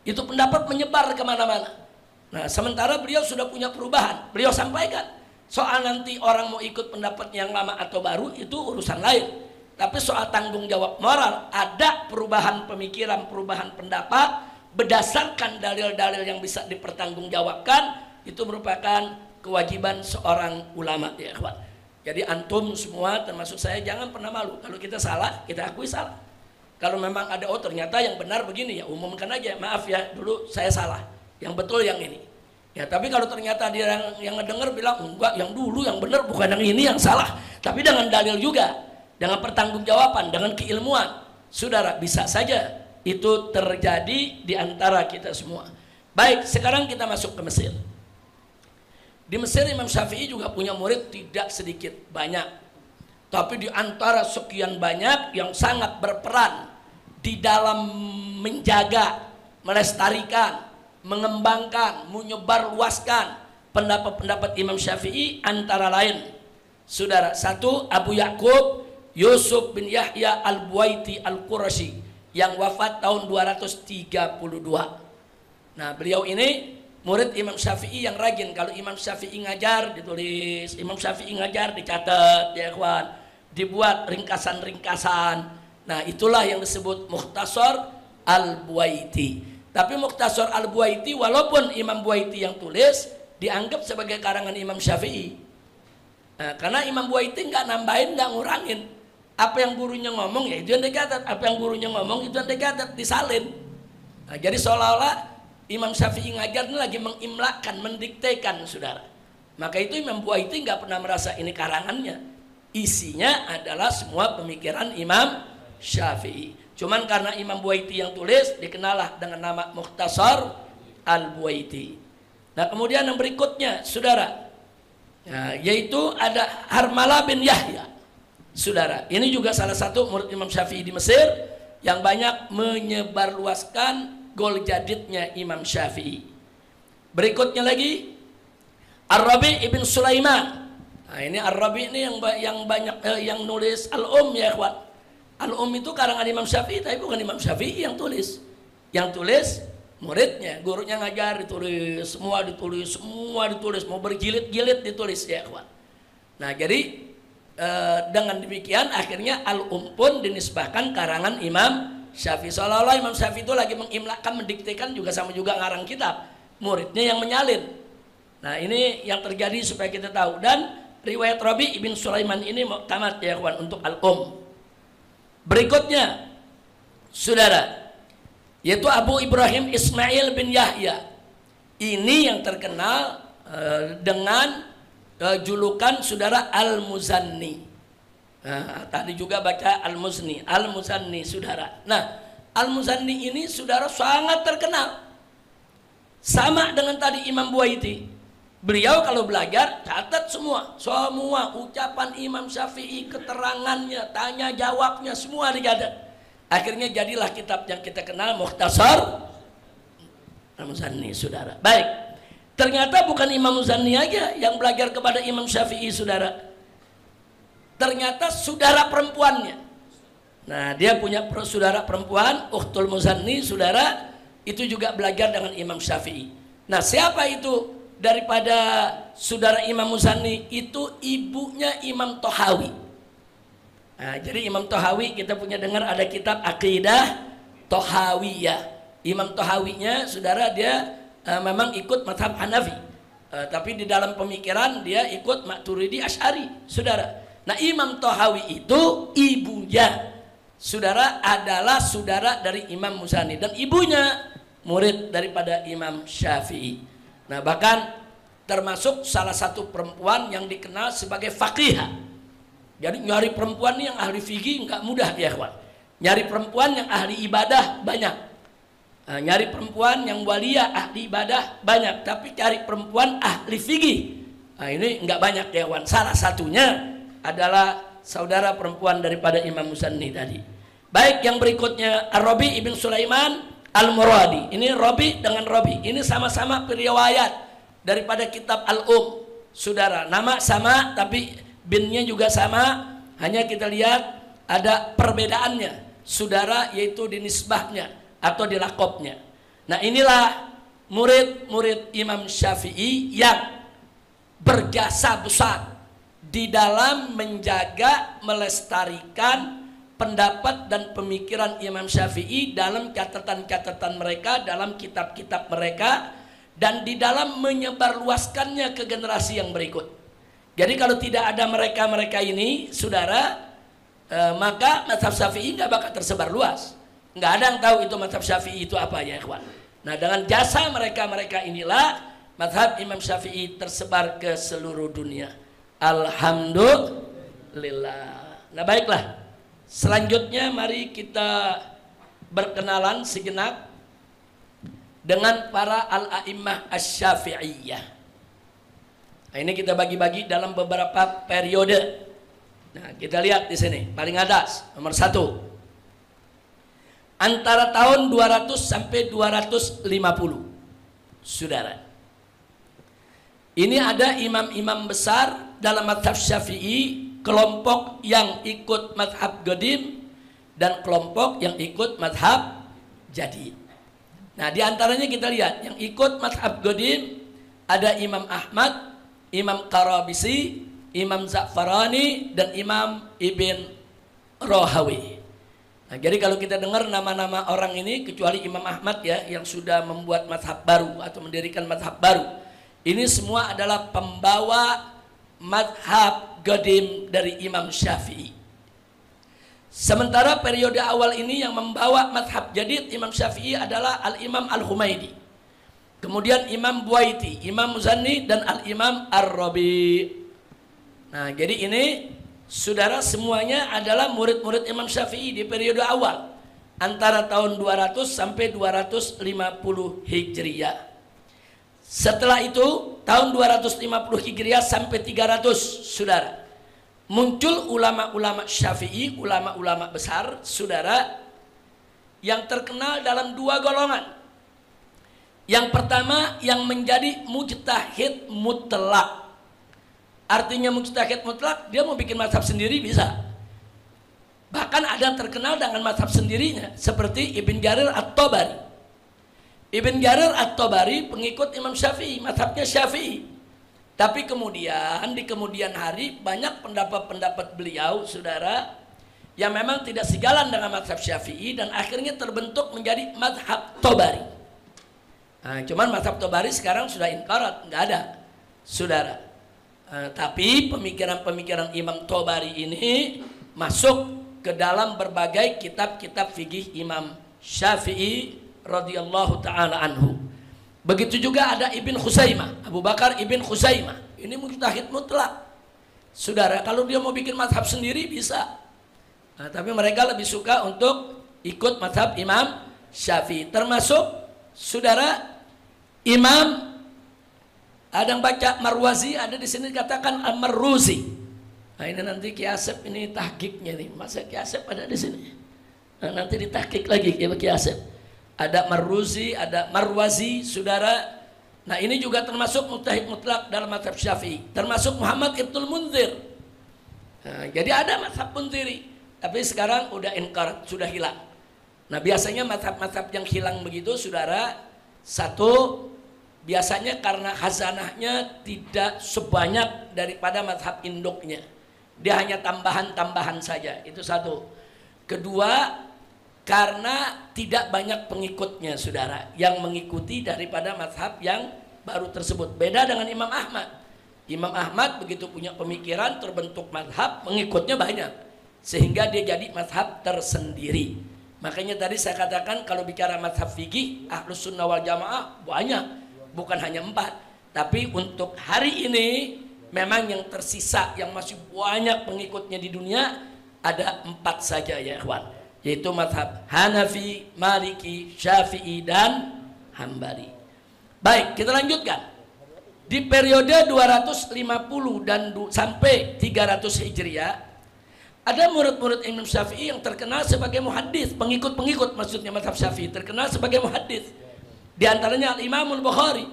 itu pendapat menyebar kemana-mana. Nah sementara beliau sudah punya perubahan, beliau sampaikan, soal nanti orang mau ikut pendapat yang lama atau baru itu urusan lain, tapi soal tanggung jawab moral, ada perubahan pemikiran, perubahan pendapat berdasarkan dalil-dalil yang bisa dipertanggungjawabkan, itu merupakan kewajiban seorang ulama ya kawan. Jadi antum semua termasuk saya jangan pernah malu, kalau kita salah kita akui salah. Kalau memang ada ternyata yang benar begini, ya umumkan aja, maaf ya dulu saya salah, yang betul yang ini. Ya tapi kalau ternyata dia yang ngedenger bilang enggak, yang dulu yang benar bukan yang ini yang salah, tapi dengan dalil juga, dengan pertanggungjawaban, dengan keilmuan, saudara, bisa saja itu terjadi di antara kita semua. Baik, sekarang kita masuk ke Mesir. Di Mesir Imam Syafi'i juga punya murid tidak sedikit, banyak. Tapi di antara sekian banyak yang sangat berperan di dalam menjaga, melestarikan, mengembangkan, menyebarluaskan pendapat-pendapat Imam Syafi'i, antara lain, saudara, satu, Abu Ya'qub Yusuf bin Yahya Al-Buwaiti Al-Qurashi yang wafat tahun 232. Nah beliau ini murid Imam Syafi'i yang rajin. Kalau Imam Syafi'i ngajar ditulis, Imam Syafi'i ngajar dicatat ya kawan, dibuat ringkasan-ringkasan. Nah itulah yang disebut Mukhtasar Al-Buwaiti. Tapi Mukhtasar Al-Buwaiti walaupun Imam Buwaiti yang tulis, dianggap sebagai karangan Imam Syafi'i. Nah, karena Imam Buwaiti nggak nambahin, nggak ngurangin. Apa yang gurunya ngomong ya itu yang dicatat, apa yang gurunya ngomong itu yang dicatat, disalin. Nah, jadi seolah-olah Imam Syafi'i ngajar ini lagi mengimlakan, mendiktekan saudara. Maka itu Imam Buwaiti nggak pernah merasa ini karangannya, isinya adalah semua pemikiran Imam Syafi'i. Cuman karena Imam Buwaiti yang tulis, dikenallah dengan nama Mukhtasar Al-Buwaiti. Nah kemudian yang berikutnya saudara, nah, yaitu ada Harmalah bin Yahya. Saudara, ini juga salah satu murid Imam Syafi'i di Mesir yang banyak menyebarluaskan gol jadidnya Imam Syafi'i. Berikutnya lagi Ar-Rabi' ibn Sulaiman. Nah, ini Ar-Rabi' ini yang banyak yang nulis ya ikhwan. Al-Um itu karangan Imam Syafi'i, tapi bukan Imam Syafi'i yang tulis. Yang tulis muridnya, gurunya ngajar ditulis, semua ditulis, mau berjilid-jilid ditulis ya ikhwan. Nah, jadi dengan demikian akhirnya Al-Um pun dinisbahkan karangan Imam Syafi'i. Seolah-olah Imam Syafi'i itu lagi mengimlakan, mendiktekan, juga sama juga ngarang kitab, muridnya yang menyalin. Nah ini yang terjadi supaya kita tahu. Dan riwayat Rabi' ibn Sulaiman ini tamat ya kawan untuk Al-Um. Berikutnya saudara, yaitu Abu Ibrahim Ismail bin Yahya. Ini yang terkenal dengan julukan saudara Al-Muzanni. Nah, tadi juga baca Al-Muzni, Al-Muzanni saudara. Nah, Al-Muzanni ini saudara sangat terkenal. Sama dengan tadi Imam Buaiti. Beliau kalau belajar catat semua ucapan Imam Syafi'i, keterangannya, tanya jawabnya semua dicatat. Akhirnya jadilah kitab yang kita kenal Mukhtasar Al-Muzanni saudara. Baik, ternyata bukan Imam Muzanni aja yang belajar kepada Imam Syafi'i saudara. Ternyata saudara perempuannya. Nah, dia punya saudara perempuan, Ukhtul Muzanni saudara, itu juga belajar dengan Imam Syafi'i. Nah, siapa itu daripada saudara Imam Muzanni? Itu ibunya Imam Tohawi. Nah, jadi Imam Tohawi kita punya dengar ada kitab Aqidah Tohawiyah. Imam Tohawinya saudara dia memang ikut mazhab Hanafi, tapi di dalam pemikiran dia ikut Maturidi Asy'ari saudara. Nah, Imam Tohawi itu ibunya saudara adalah saudara dari Imam Muzanni, dan ibunya murid daripada Imam Syafi'i. Nah, bahkan termasuk salah satu perempuan yang dikenal sebagai faqihah. Jadi nyari perempuan yang ahli fikih nggak mudah ya kawan. Nyari perempuan yang ahli ibadah banyak. Nyari perempuan yang waliyah ahli ibadah banyak, tapi cari perempuan ahli fikih ini nggak banyak ya kawan. Salah satunya adalah saudara perempuan daripada Imam Muzanni tadi. Baik, yang berikutnya Ar-Rabi ibn Sulaiman Al-Muradi. Ini Rabi dengan Rabi, ini sama-sama periwayat daripada kitab Al-Um saudara. Nama sama tapi binnya juga sama, hanya kita lihat ada perbedaannya saudara, yaitu di nisbahnya atau di lakopnya. Nah, inilah murid-murid Imam Syafi'i yang berjasa besar di dalam menjaga, melestarikan pendapat dan pemikiran Imam Syafi'i dalam catatan-catatan mereka, dalam kitab-kitab mereka, dan di dalam menyebarluaskannya ke generasi yang berikut. Jadi kalau tidak ada mereka-mereka ini saudara, maka mazhab Syafi'i nggak bakal tersebar luas. Nggak ada yang tahu itu mazhab Syafi'i itu apa ya ikhwan. Nah, dengan jasa mereka-mereka inilah mazhab Imam Syafi'i tersebar ke seluruh dunia. Alhamdulillah. Nah, baiklah. Selanjutnya mari kita berkenalan sejenak dengan para al-a'immah asy-Syafi'iyah. Nah, ini kita bagi-bagi dalam beberapa periode. Nah, kita lihat di sini paling atas nomor 1. Antara tahun 200 sampai 250 saudara. Ini ada imam-imam besar dalam mazhab Syafi'i, kelompok yang ikut mazhab Qadim dan kelompok yang ikut mazhab Jadid. Nah, di antaranya kita lihat yang ikut mazhab Qadim ada Imam Ahmad, Imam Qarabisi, Imam Za'farani, dan Imam Ibn Rohawi. Nah, jadi kalau kita dengar nama-nama orang ini, kecuali Imam Ahmad ya, yang sudah membuat mazhab baru atau mendirikan mazhab baru, ini semua adalah pembawa mazhab Qadim dari Imam Syafi'i. Sementara periode awal ini yang membawa mazhab Jadid Imam Syafi'i adalah Al-Imam Al-Humaidi, kemudian Imam Buaiti, Imam Muzanni, dan Al-Imam Ar-Rabi. Nah, jadi ini saudara semuanya adalah murid-murid Imam Syafi'i di periode awal antara tahun 200 sampai 250 Hijriah. Setelah itu tahun 250 Hijriah sampai 300 saudara, muncul ulama-ulama Syafi'i, ulama-ulama besar saudara, yang terkenal dalam dua golongan. Yang pertama yang menjadi mujtahid mutlak. Artinya mujtahid mutlak, dia mau bikin mazhab sendiri bisa. Bahkan ada yang terkenal dengan mazhab sendirinya, seperti Ibn Jarir At-Tabari. Ibn Jarir At-Tabari pengikut Imam Syafi'i, mazhabnya Syafi'i. Tapi kemudian di kemudian hari banyak pendapat-pendapat beliau saudara yang memang tidak sejalan dengan mazhab Syafi'i, dan akhirnya terbentuk menjadi mazhab Tabari. Nah, cuman mazhab Tabari sekarang sudah inkarat, nggak ada saudara. Tapi pemikiran-pemikiran Imam Tabari ini masuk ke dalam berbagai kitab-kitab fikih Imam Syafi'i radhiyallahu taala anhu. Begitu juga ada Ibn Khuzaimah, Abu Bakar Ibn Khuzaimah. Ini mujtahid mutlak. Saudara, kalau dia mau bikin mazhab sendiri bisa. Nah, tapi mereka lebih suka untuk ikut mazhab Imam Syafi'i. Termasuk saudara Imam, ada yang baca Marwazi, ada di sini dikatakan Al-Marruzi. Nah, ini nanti Ki Asep ini tahqiqnya nih. Masa Ki Asep ada di sini? Nah, nanti ditahqiq lagi Ki Asep. Ada Marruzi, ada Marwazi, saudara. Nah, ini juga termasuk mujtahid mutlak dalam mazhab Syafi'i. Termasuk Muhammad Ibnul Munzir. Nah, jadi ada mazhab Munziri, tapi sekarang udah inkar, sudah hilang. Nah, biasanya mazhab-mazhab yang hilang begitu, saudara, satu, biasanya karena khazanahnya tidak sebanyak daripada mazhab induknya. Dia hanya tambahan-tambahan saja, itu satu. Kedua, karena tidak banyak pengikutnya, saudara, yang mengikuti daripada mazhab yang baru tersebut. Beda dengan Imam Ahmad. Imam Ahmad begitu punya pemikiran, terbentuk mazhab, pengikutnya banyak, sehingga dia jadi mazhab tersendiri. Makanya tadi saya katakan kalau bicara mazhab fikih Ahlus Sunnah wal Jamaah banyak, bukan hanya 4. Tapi untuk hari ini memang yang tersisa, yang masih banyak pengikutnya di dunia, ada 4 saja ya ikhwan, yaitu mazhab Hanafi, Maliki, Syafi'i, dan Hambali. Baik, kita lanjutkan. Di periode 250 dan sampai 300 Hijriah, ada murid-murid Imam Syafi'i yang terkenal sebagai muhaddits, pengikut-pengikut maksudnya mazhab Syafi'i, terkenal sebagai muhaddits. Di antaranya Al-Imam Al-Bukhari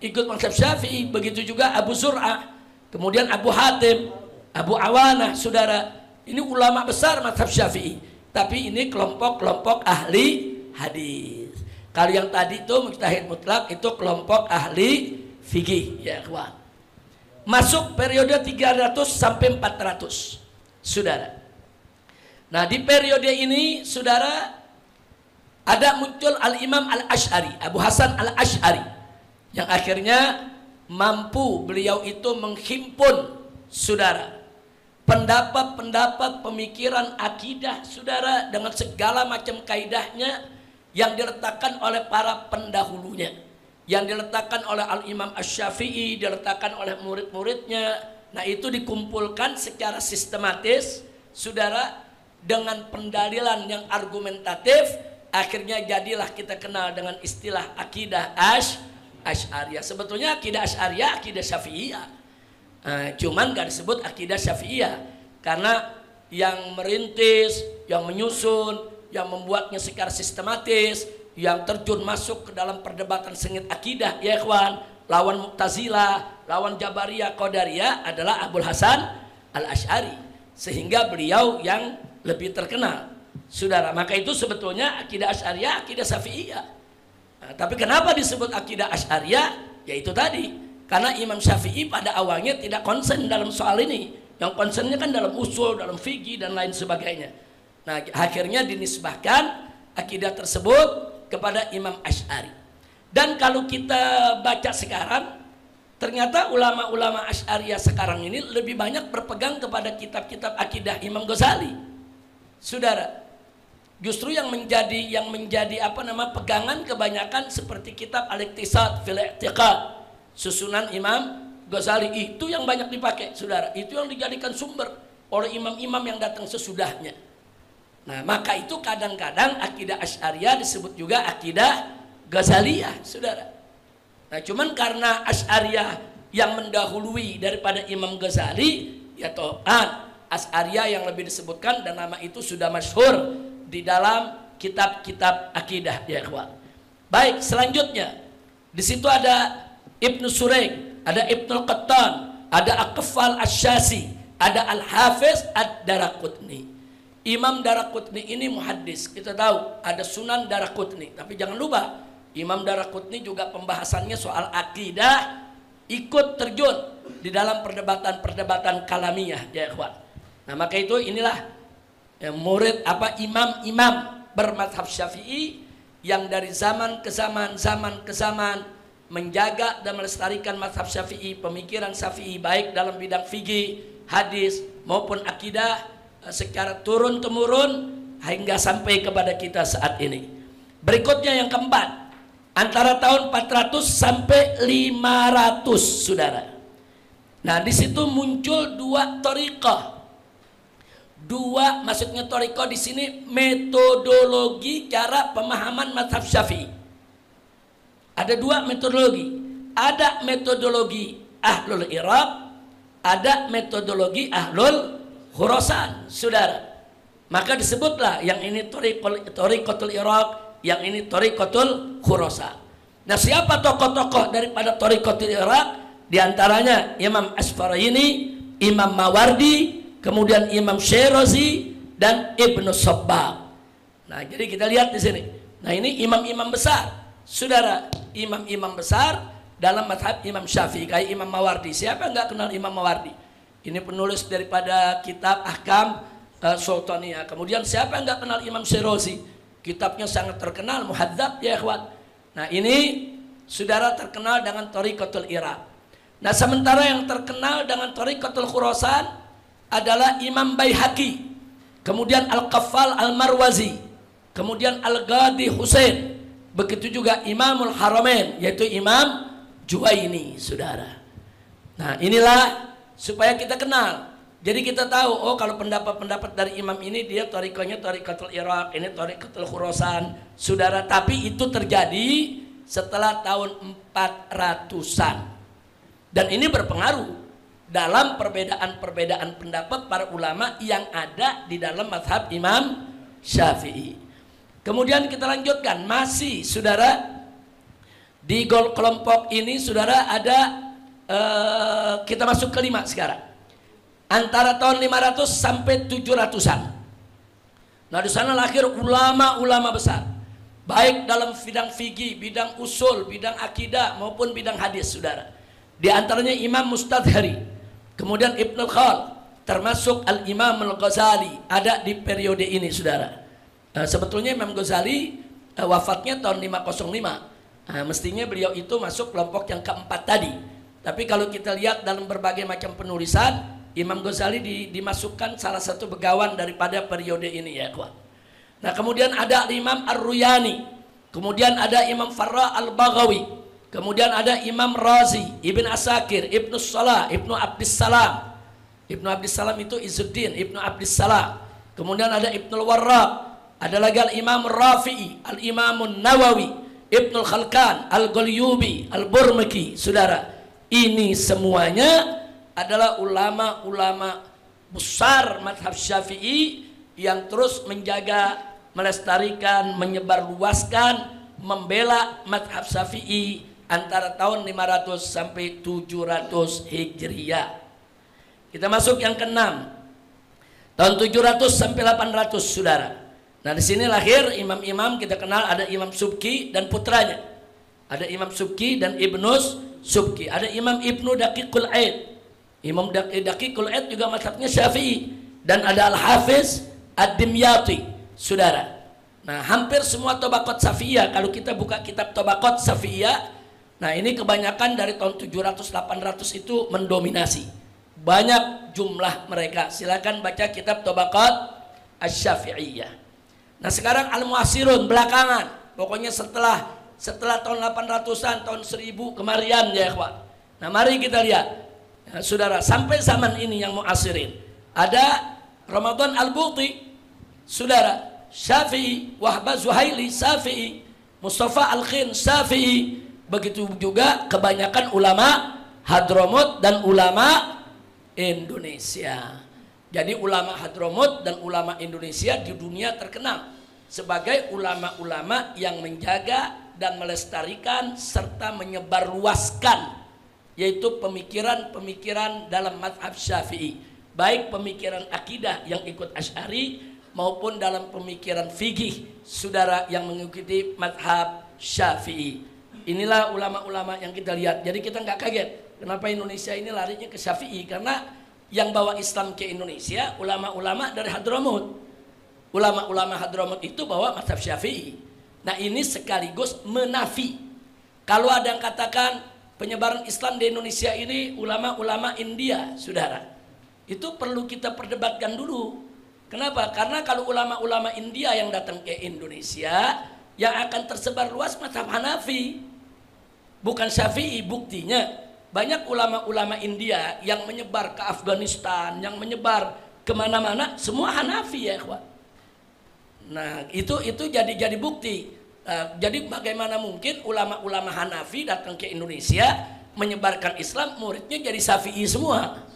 ikut mazhab Syafi'i, begitu juga Abu Zur'ah, kemudian Abu Hatim, Abu Awanah, saudara. Ini ulama besar mazhab Syafi'i, tapi ini kelompok-kelompok ahli hadis. Kalau yang tadi itu mujtahid mutlak, itu kelompok ahli fikih ya ikhwan. Masuk periode 300 sampai 400, saudara. Nah, di periode ini, saudara, ada muncul Al-Imam Al-Asy'ari, Abu Hasan Al-Asy'ari, yang akhirnya mampu beliau itu menghimpun, saudara, pendapat-pendapat pemikiran akidah, saudara, dengan segala macam kaidahnya yang diletakkan oleh para pendahulunya, yang diletakkan oleh Al-Imam Asy-Syafi'i, diletakkan oleh murid-muridnya. Nah, itu dikumpulkan secara sistematis, saudara, dengan pendalilan yang argumentatif. Akhirnya jadilah kita kenal dengan istilah akidah Asy'ariyah. Sebetulnya akidah Asy'ariyah, akidah Syafi'iyah. Cuman gak disebut akidah Syafi'iyah karena yang merintis, yang menyusun, yang membuatnya secara sistematis, yang terjun masuk ke dalam perdebatan sengit akidah ya ikhwan, lawan Mu'tazilah, lawan Jabariyah, Qadariyah adalah Abul Hasan Al-Asy'ari, sehingga beliau yang lebih terkenal, saudara. Maka itu sebetulnya akidah Asy'ariyah, akidah Syafi'iyah. Nah, tapi kenapa disebut akidah Asy'ariyah? Yaitu tadi, karena Imam Syafi'i pada awalnya tidak konsen dalam soal ini. Yang konsennya kan dalam usul, dalam fikih dan lain sebagainya. Nah, akhirnya dinisbahkan akidah tersebut kepada Imam Asy'ari. Dan kalau kita baca sekarang, ternyata ulama-ulama Asy'ariyah sekarang ini lebih banyak berpegang kepada kitab-kitab akidah Imam Ghazali, saudara. Justru yang menjadi pegangan kebanyakan seperti kitab Al-Iqtisad fil I'tiqad, susunan Imam Ghazali, itu yang banyak dipakai, saudara. Itu yang dijadikan sumber oleh imam-imam yang datang sesudahnya. Nah, maka itu kadang-kadang akidah Asy'ariyah disebut juga akidah Ghazaliyah, saudara. Nah, cuman karena Asy'ariyah yang mendahului daripada Imam Ghazali, ya to'an Asy'ariyah yang lebih disebutkan, dan nama itu sudah masyhur di dalam kitab-kitab akidah ya ikhwan. Baik, selanjutnya di situ ada Ibnu Suraik, ada Ibnu Qattan, ada Aqfal Asy-Syazi, ada Al-Hafiz Ad-Daraqutni. Imam Daraqutni ini muhaddis. Kita tahu ada Sunan Daraqutni, tapi jangan lupa Imam Daraqutni juga pembahasannya soal akidah ikut terjun di dalam perdebatan-perdebatan kalamiyah ya ikhwan. Nah, maka itu inilah murid imam-imam bermadzhab Syafi'i yang dari zaman ke zaman menjaga dan melestarikan mazhab Syafi'i, pemikiran Syafi'i baik dalam bidang fikih, hadis maupun akidah secara turun-temurun hingga sampai kepada kita saat ini. Berikutnya yang keempat, antara tahun 400 sampai 500, saudara. Nah, di situ muncul dua thariqah. Dua, maksudnya thariqah di sini metodologi cara pemahaman mazhab Syafi'i. Ada dua metodologi. Ada metodologi Ahlul Iraq, ada metodologi Ahlul Khurasan, saudara. Maka disebutlah yang ini thariqatul Iraq, yang ini thariqatul Khurasan. Nah, siapa tokoh-tokoh daripada thariqatul Iraq? Di antaranya Imam Asfaraini, Imam Mawardi, kemudian Imam Syirazi dan Ibnu Sabbagh. Nah, jadi kita lihat di sini. Nah, ini imam-imam besar, saudara, imam-imam besar dalam mazhab Imam Syafi'i, kayak Imam Mawardi. Siapa yang nggak kenal Imam Mawardi? Ini penulis daripada kitab Ahkam Sultaniyah. Kemudian siapa yang nggak kenal Imam Syirazi? Kitabnya sangat terkenal, Muhadzab, ya ikhwan. Nah, ini saudara terkenal dengan thariqatul Iraq. Nah, sementara yang terkenal dengan thariqatul Khurasan adalah Imam Baihaqi, kemudian Al-Qaffal Al-Marwazi, kemudian Al-Ghadi Husain, begitu juga Imamul Haramain, yaitu Imam Juwaini, saudara. Nah, inilah supaya kita kenal. Jadi kita tahu, oh kalau pendapat-pendapat dari imam ini dia thariqahnya thariqatul Iraq, ini thariqatul Khurasan, saudara. Tapi itu terjadi setelah tahun 400-an. Dan ini berpengaruh dalam perbedaan-perbedaan pendapat para ulama yang ada di dalam mazhab Imam Syafi'i. Kemudian kita lanjutkan, masih saudara di kelompok ini saudara ada kita masuk ke 5 sekarang. Antara tahun 500 sampai 700-an. Nah, di sana lahir ulama-ulama besar, baik dalam bidang fikih, bidang usul, bidang akidah maupun bidang hadis, saudara. Di antaranya Imam Mustadhari, kemudian Ibnul Khal, termasuk Al-Imam Al-Ghazali ada di periode ini, saudara. Sebetulnya Imam Ghazali wafatnya tahun 505. Mestinya beliau itu masuk kelompok yang keempat tadi. Tapi kalau kita lihat dalam berbagai macam penulisan, Imam Ghazali dimasukkan salah satu begawan daripada periode ini, ya kawan. Nah, kemudian ada Imam Ar-Ruyani, kemudian ada Imam Farra Al-Baghawi, kemudian ada Imam Razi, Ibn Asakir, Ibnu Salah, Ibnu Abdissalam. Ibnu Abdissalam itu Izzuddin, Ibnu Abdissalam. Kemudian ada Ibnul Warraq, ada lagi Al-Imam Rafi'i, Al-Imam Nawawi, Ibnul Khalkan, Al-Ghalyubi, Al-Burmaki, saudara. Ini semuanya adalah ulama-ulama besar mazhab Syafi'i yang terus menjaga, melestarikan, menyebarluaskan, membela mazhab Syafi'i antara tahun 500 sampai 700 Hijriyah. Kita masuk yang ke-6. Tahun 700 sampai 800, saudara. Nah, di sini lahir imam-imam kita kenal, ada Imam Subki dan putranya. Ada Imam Subki dan Ibnus Subki. Ada Imam Ibnu Daqiqul Aid. Imam Daqiqul Aid juga mazhabnya Syafi'i, dan ada Al-Hafiz Ad-Dimyati, saudara. Nah, hampir semua tabaqat Syafi'iyah, kalau kita buka kitab tabaqat Syafi'iyah, nah ini kebanyakan dari tahun 700-800 itu mendominasi. Banyak jumlah mereka. Silakan baca kitab tabaqat Asy-Syafi'iyah. Nah, sekarang Al-Mu'asirun belakangan, pokoknya setelah tahun 800-an, tahun 1000 kemarian, ya ikhwan. Nah, mari kita lihat. Nah, saudara, sampai zaman ini yang mu'asirin ada Ramadan Al-Buti, saudara, Syafi'i, Wahbah Zuhaili Syafi'i, Mustafa Al-Khin Syafi'i, begitu juga kebanyakan ulama Hadramut dan ulama Indonesia. Jadi ulama Hadramut dan ulama Indonesia di dunia terkenal sebagai ulama-ulama yang menjaga dan melestarikan serta menyebarluaskan, yaitu pemikiran-pemikiran dalam mazhab Syafi'i, baik pemikiran akidah yang ikut Asy'ari maupun dalam pemikiran fikih, saudara, yang mengikuti mazhab Syafi'i. Inilah ulama-ulama yang kita lihat. Jadi kita nggak kaget kenapa Indonesia ini larinya ke Syafi'i, karena yang bawa Islam ke Indonesia ulama-ulama dari Hadramut. Ulama-ulama Hadramut itu bawa mazhab Syafi'i. Nah, ini sekaligus menafi kalau ada yang katakan penyebaran Islam di Indonesia ini ulama-ulama India, saudara. Itu perlu kita perdebatkan dulu. Kenapa? Karena kalau ulama-ulama India yang datang ke Indonesia, yang akan tersebar luas mazhab Hanafi, bukan Syafi'i. Buktinya banyak ulama-ulama India yang menyebar ke Afghanistan, yang menyebar kemana-mana, semua Hanafi ya ikhwan. Nah itu jadi bukti. Jadi bagaimana mungkin ulama-ulama Hanafi datang ke Indonesia menyebarkan Islam, muridnya jadi Syafi'i semua?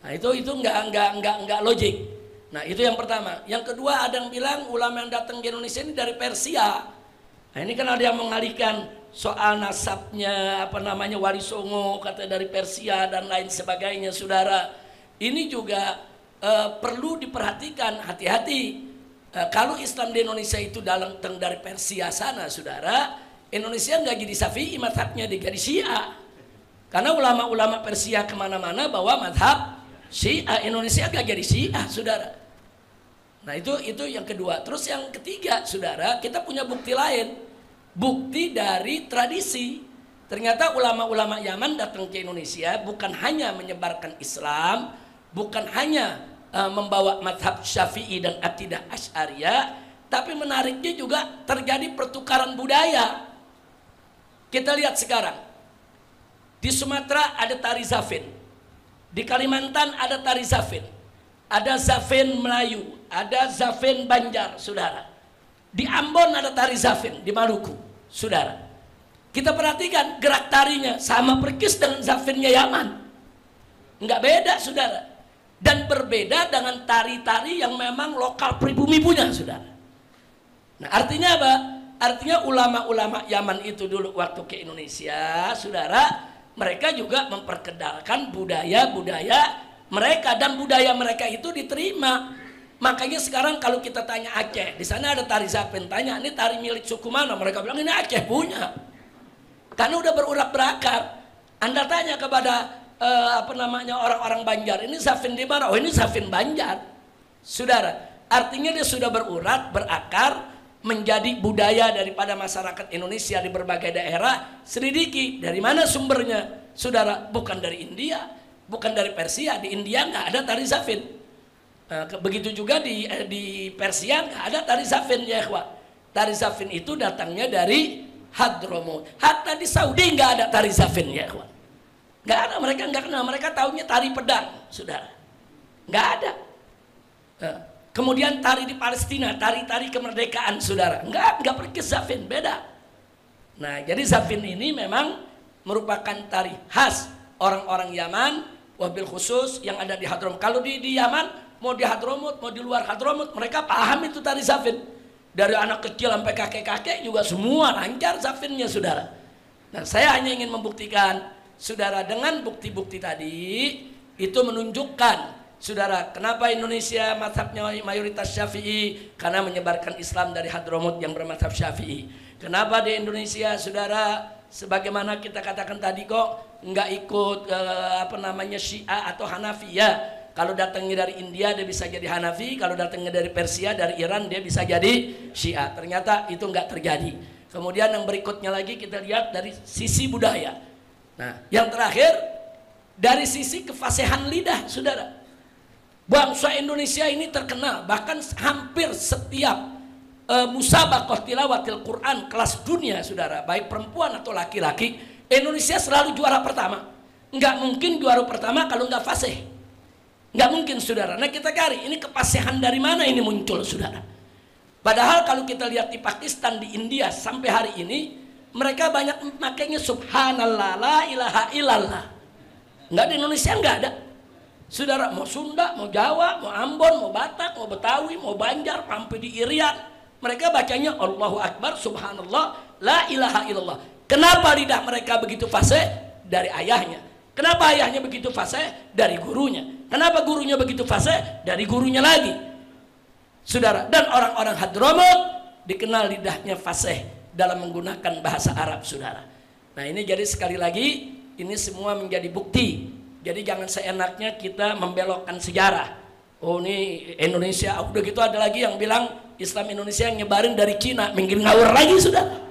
Nah itu nggak logik. Nah itu yang pertama. Yang kedua, ada yang bilang ulama yang datang ke Indonesia ini dari Persia. Nah ini kan ada yang mengalihkan soal nasabnya, Wali Songo kata dari Persia dan lain sebagainya. Saudara, ini juga perlu diperhatikan, hati-hati. Kalau Islam di Indonesia itu datang dari Persia sana, saudara, Indonesia nggak jadi Syafi'i mazhabnya, dia jadi Syiah. Karena ulama-ulama Persia kemana-mana bawa mazhab Syiah, Indonesia nggak jadi Syiah, saudara. Nah itu yang kedua. Terus yang ketiga, saudara, kita punya bukti lain, bukti dari tradisi. Ternyata ulama-ulama Yaman datang ke Indonesia bukan hanya menyebarkan Islam, bukan hanya membawa mazhab Syafi'i dan akidah Asy'ariyah, tapi menariknya juga terjadi pertukaran budaya. Kita lihat sekarang, di Sumatera ada tari Zafin, di Kalimantan ada tari Zafin, ada Zafin Melayu, ada Zafin Banjar, saudara. Di Ambon ada tari Zafin, di Maluku, saudara. Kita perhatikan gerak tarinya sama persis dengan Zafinnya Yaman, nggak beda, saudara. Dan berbeda dengan tari-tari yang memang lokal pribumi punya, saudara. Nah artinya apa? Artinya ulama-ulama Yaman itu dulu waktu ke Indonesia, saudara, mereka juga memperkenalkan budaya-budaya mereka, dan budaya mereka itu diterima. Makanya sekarang kalau kita tanya Aceh, di sana ada tari Zafin, tanya ini tari milik suku mana, mereka bilang ini Aceh punya, karena udah berurat berakar. Anda tanya kepada orang-orang Banjar, ini Zafin di mana? Oh ini Zafin Banjar, saudara. Artinya dia sudah berurat berakar menjadi budaya daripada masyarakat Indonesia di berbagai daerah. Selidiki dari mana sumbernya, saudara. Bukan dari India, bukan dari Persia. Di India nggak ada tari Zafin. Begitu juga di Persia nggak ada tari Zafin ya ikhwah. Tari Zafin itu datangnya dari Hadramut. Hatta di Saudi nggak ada tari Zafin ya ikhwah. Nggak ada, mereka nggak kenal. Mereka tahunya tari pedang, saudara. Nggak ada. Kemudian tari di Palestina, tari-tari kemerdekaan, saudara. Nggak pergi Zafin, beda. Nah jadi Zafin ini memang merupakan tari khas orang-orang Yaman, wabil khusus yang ada di Hadramut. Kalau di Yaman, mau di Hadramut, mau di luar Hadramut, mereka paham itu tari Zafin. Dari anak kecil sampai kakek-kakek juga semua lancar Zafinnya, saudara. Nah saya hanya ingin membuktikan, saudara, dengan bukti-bukti tadi itu menunjukkan, saudara, kenapa Indonesia mazhabnya mayoritas Syafi'i, karena menyebarkan Islam dari Hadramut yang bermazhab Syafi'i. Kenapa di Indonesia, saudara, sebagaimana kita katakan tadi kok nggak ikut Syiah atau Hanafi ya. Kalau datangnya dari India dia bisa jadi Hanafi, kalau datangnya dari Persia, dari Iran dia bisa jadi Syiah. Ternyata itu nggak terjadi. Kemudian yang berikutnya lagi kita lihat dari sisi budaya. Nah, yang terakhir dari sisi kefasihan lidah, saudara. Bangsa Indonesia ini terkenal, bahkan hampir setiap musabaqah tilawatil Quran kelas dunia, saudara, baik perempuan atau laki-laki, Indonesia selalu juara pertama. Nggak mungkin juara pertama kalau nggak fasih. Nggak mungkin, saudara. Nah kita cari ini kefasihan dari mana ini muncul, saudara. Padahal kalau kita lihat di Pakistan, di India sampai hari ini mereka banyak makanya subhanallah, la ilaha illallah. Nggak, di Indonesia nggak ada, saudara. Mau Sunda, mau Jawa, mau Ambon, mau Batak, mau Betawi, mau Banjar, sampai di Irian, mereka bacanya Allahu Akbar, subhanallah, la ilaha illallah. Kenapa lidah mereka begitu fasih? Dari ayahnya. Kenapa ayahnya begitu fasih? Dari gurunya. Kenapa gurunya begitu fasih? Dari gurunya lagi, saudara. Dan orang-orang Hadramut dikenal lidahnya fasih dalam menggunakan bahasa Arab, saudara. Nah ini jadi sekali lagi ini semua menjadi bukti. Jadi jangan seenaknya kita membelokkan sejarah. Oh ini Indonesia, udah gitu ada lagi yang bilang Islam Indonesia yang nyebarin dari Cina. Mungkin ngawur lagi, saudara.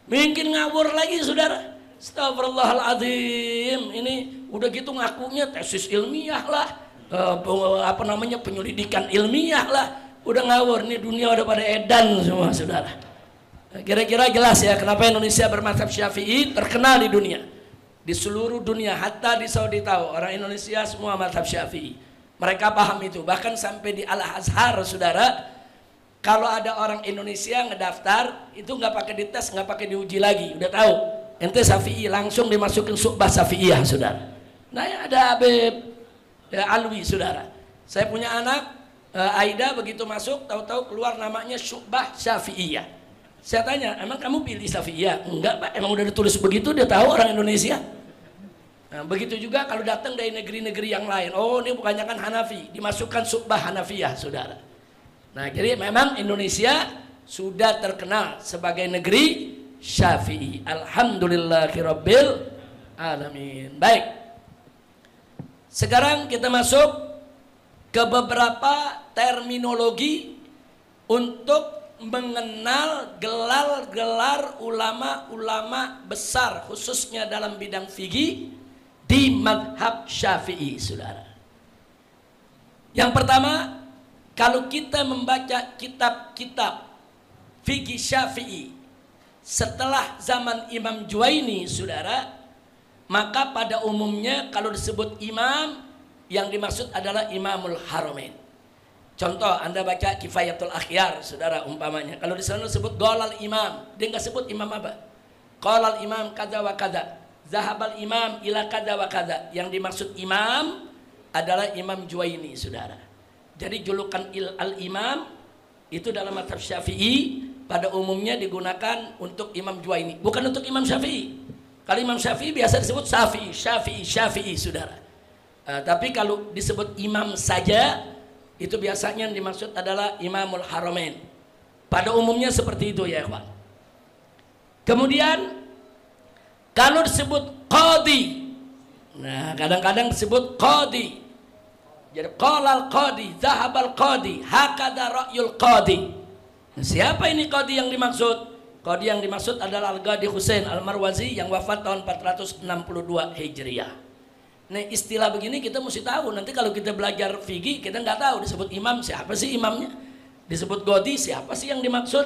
Mungkin ngawur lagi, saudara. Astagfirullahaladzim. Ini udah gitu ngakunya tesis ilmiah lah, penyelidikan ilmiah lah. Udah ngawur, nih dunia udah pada edan semua, saudara. Kira-kira jelas ya kenapa Indonesia bermadzhab Syafi'i terkenal di dunia. Di seluruh dunia, hatta di Saudi tahu orang Indonesia semua madzhab Syafi'i. Mereka paham itu. Bahkan sampai di Al-Azhar, saudara, kalau ada orang Indonesia ngedaftar, itu nggak pakai dites, nggak pakai diuji lagi. Udah tahu, ente Syafi'i, langsung dimasukin Syu'bah Syafi'iyah, saudara. Nah ya ada Habib Alwi, saudara. Saya punya anak, Aida, begitu masuk, tahu-tahu keluar namanya Syu'bah Syafi'iyah. Saya tanya, emang kamu pilih Syafi'iyah? Enggak Pak, emang udah ditulis begitu, dia tahu orang Indonesia. Nah, begitu juga kalau datang dari negeri-negeri yang lain. Oh, ini bukannya kan Hanafi, dimasukkan Syu'bah Hanafiyah, saudara. Nah, jadi memang Indonesia sudah terkenal sebagai negeri Syafi'i. Alhamdulillahirabbil alamin. Baik. Sekarang kita masuk ke beberapa terminologi untuk mengenal gelar-gelar ulama-ulama besar khususnya dalam bidang fikih di mazhab Syafi'i, saudara. Yang pertama, kalau kita membaca kitab-kitab fikih Syafi'i setelah zaman Imam Juwaini, saudara, maka pada umumnya kalau disebut imam, yang dimaksud adalah Imamul Haramain. Contoh, Anda baca Kifayatul Akhyar, saudara, umpamanya. Kalau di sana disebut Qalal Imam, dia nggak sebut imam apa. Qalal Imam kada wa kada, Zahabal Imam ila kada wa kada. Yang dimaksud imam adalah Imam Juwaini, saudara. Jadi julukan al-imam itu dalam mazhab Syafi'i pada umumnya digunakan untuk Imam Juwaini, bukan untuk Imam Syafi'i. Kalau Imam Syafi'i biasa disebut Syafi'i, saudara. Tapi kalau disebut imam saja, itu biasanya yang dimaksud adalah Imamul Haramain. Pada umumnya seperti itu ya, ikhwan. Kemudian kalau disebut qadi, nah kadang-kadang disebut qadi. Jadi qalal qadi, zahabal qadi, hakada ra'yul qadi. Nah, siapa ini qadi yang dimaksud? Qadi yang dimaksud adalah Al-Qadi Husain Al-Marwazi yang wafat tahun 462 Hijriah. Nah, istilah begini kita mesti tahu. Nanti kalau kita belajar fikih kita nggak tahu disebut imam siapa sih imamnya, disebut qadi siapa sih yang dimaksud.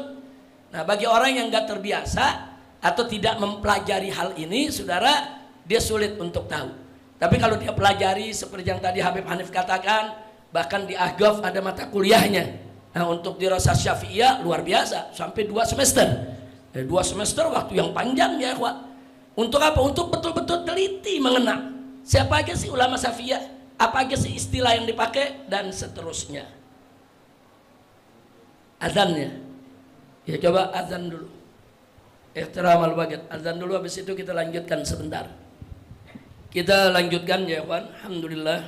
Nah, bagi orang yang nggak terbiasa atau tidak mempelajari hal ini, saudara, dia sulit untuk tahu. Tapi kalau dia pelajari seperti yang tadi Habib Hanif katakan, bahkan di Ahqaf ada mata kuliahnya. Nah, untuk dirasa Syafi'iyah luar biasa sampai 2 semester. 2 semester waktu yang panjang ya, Pak. Untuk apa? Untuk betul-betul teliti mengenal siapa aja sih ulama Syafi'iyah, apa aja sih istilah yang dipakai, dan seterusnya. Azannya, ya coba azan dulu. Ihtiram al-waqt, azan dulu, habis itu kita lanjutkan sebentar. Kita lanjutkan ya kawan, alhamdulillah.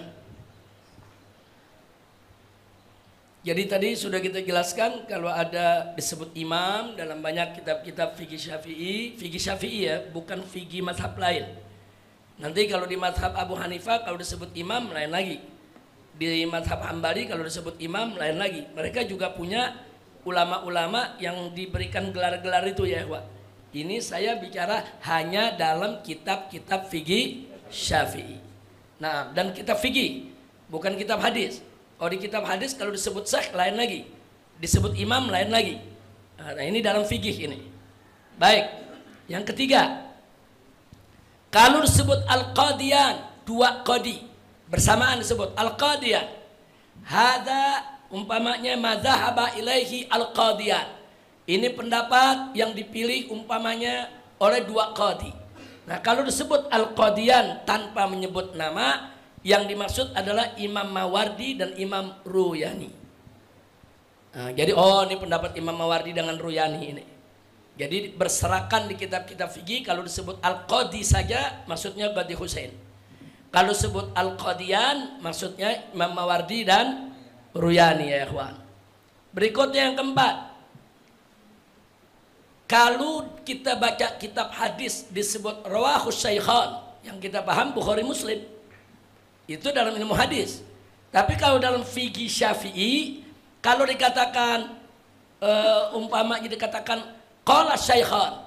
Jadi tadi sudah kita jelaskan kalau ada disebut imam dalam banyak kitab-kitab fikih Syafi'i ya, bukan fikih mazhab lain. Nanti kalau di mazhab Abu Hanifah kalau disebut imam lain lagi. Di mazhab Hambali kalau disebut imam lain lagi. Mereka juga punya ulama-ulama yang diberikan gelar-gelar itu ya, Pak. Ini saya bicara hanya dalam kitab-kitab fikih Syafi'i. Nah, dan kitab fikih, bukan kitab hadis. Oh, di kitab hadis kalau disebut syekh lain lagi. Disebut imam lain lagi. Nah, ini dalam fikih ini. Baik. Yang ketiga, kalau disebut al-qadiyan, 2 qadi bersamaan disebut al-qadiyan. Hada umpamanya madzhaba ilaihi al-qadiyan. Ini pendapat yang dipilih umpamanya oleh 2 qadi. Nah, kalau disebut al-qadiyan tanpa menyebut nama, yang dimaksud adalah Imam Mawardi dan Imam Ruyani. Nah, jadi ini pendapat Imam Mawardi dengan Ruyani ini. Jadi berserakan di kitab-kitab fikih kalau disebut al-qadi saja maksudnya Qadi Husain. Kalau disebut al-qadiyan maksudnya Imam Mawardi dan Ruyani ya ikhwan. Berikutnya yang keempat. Kalau kita baca kitab hadis disebut rawahus syaikhan, yang kita paham Bukhari Muslim. Itu dalam ilmu hadis. Tapi kalau dalam fikih Syafi'i, kalau dikatakan umpamanya dikatakan qala syaikhan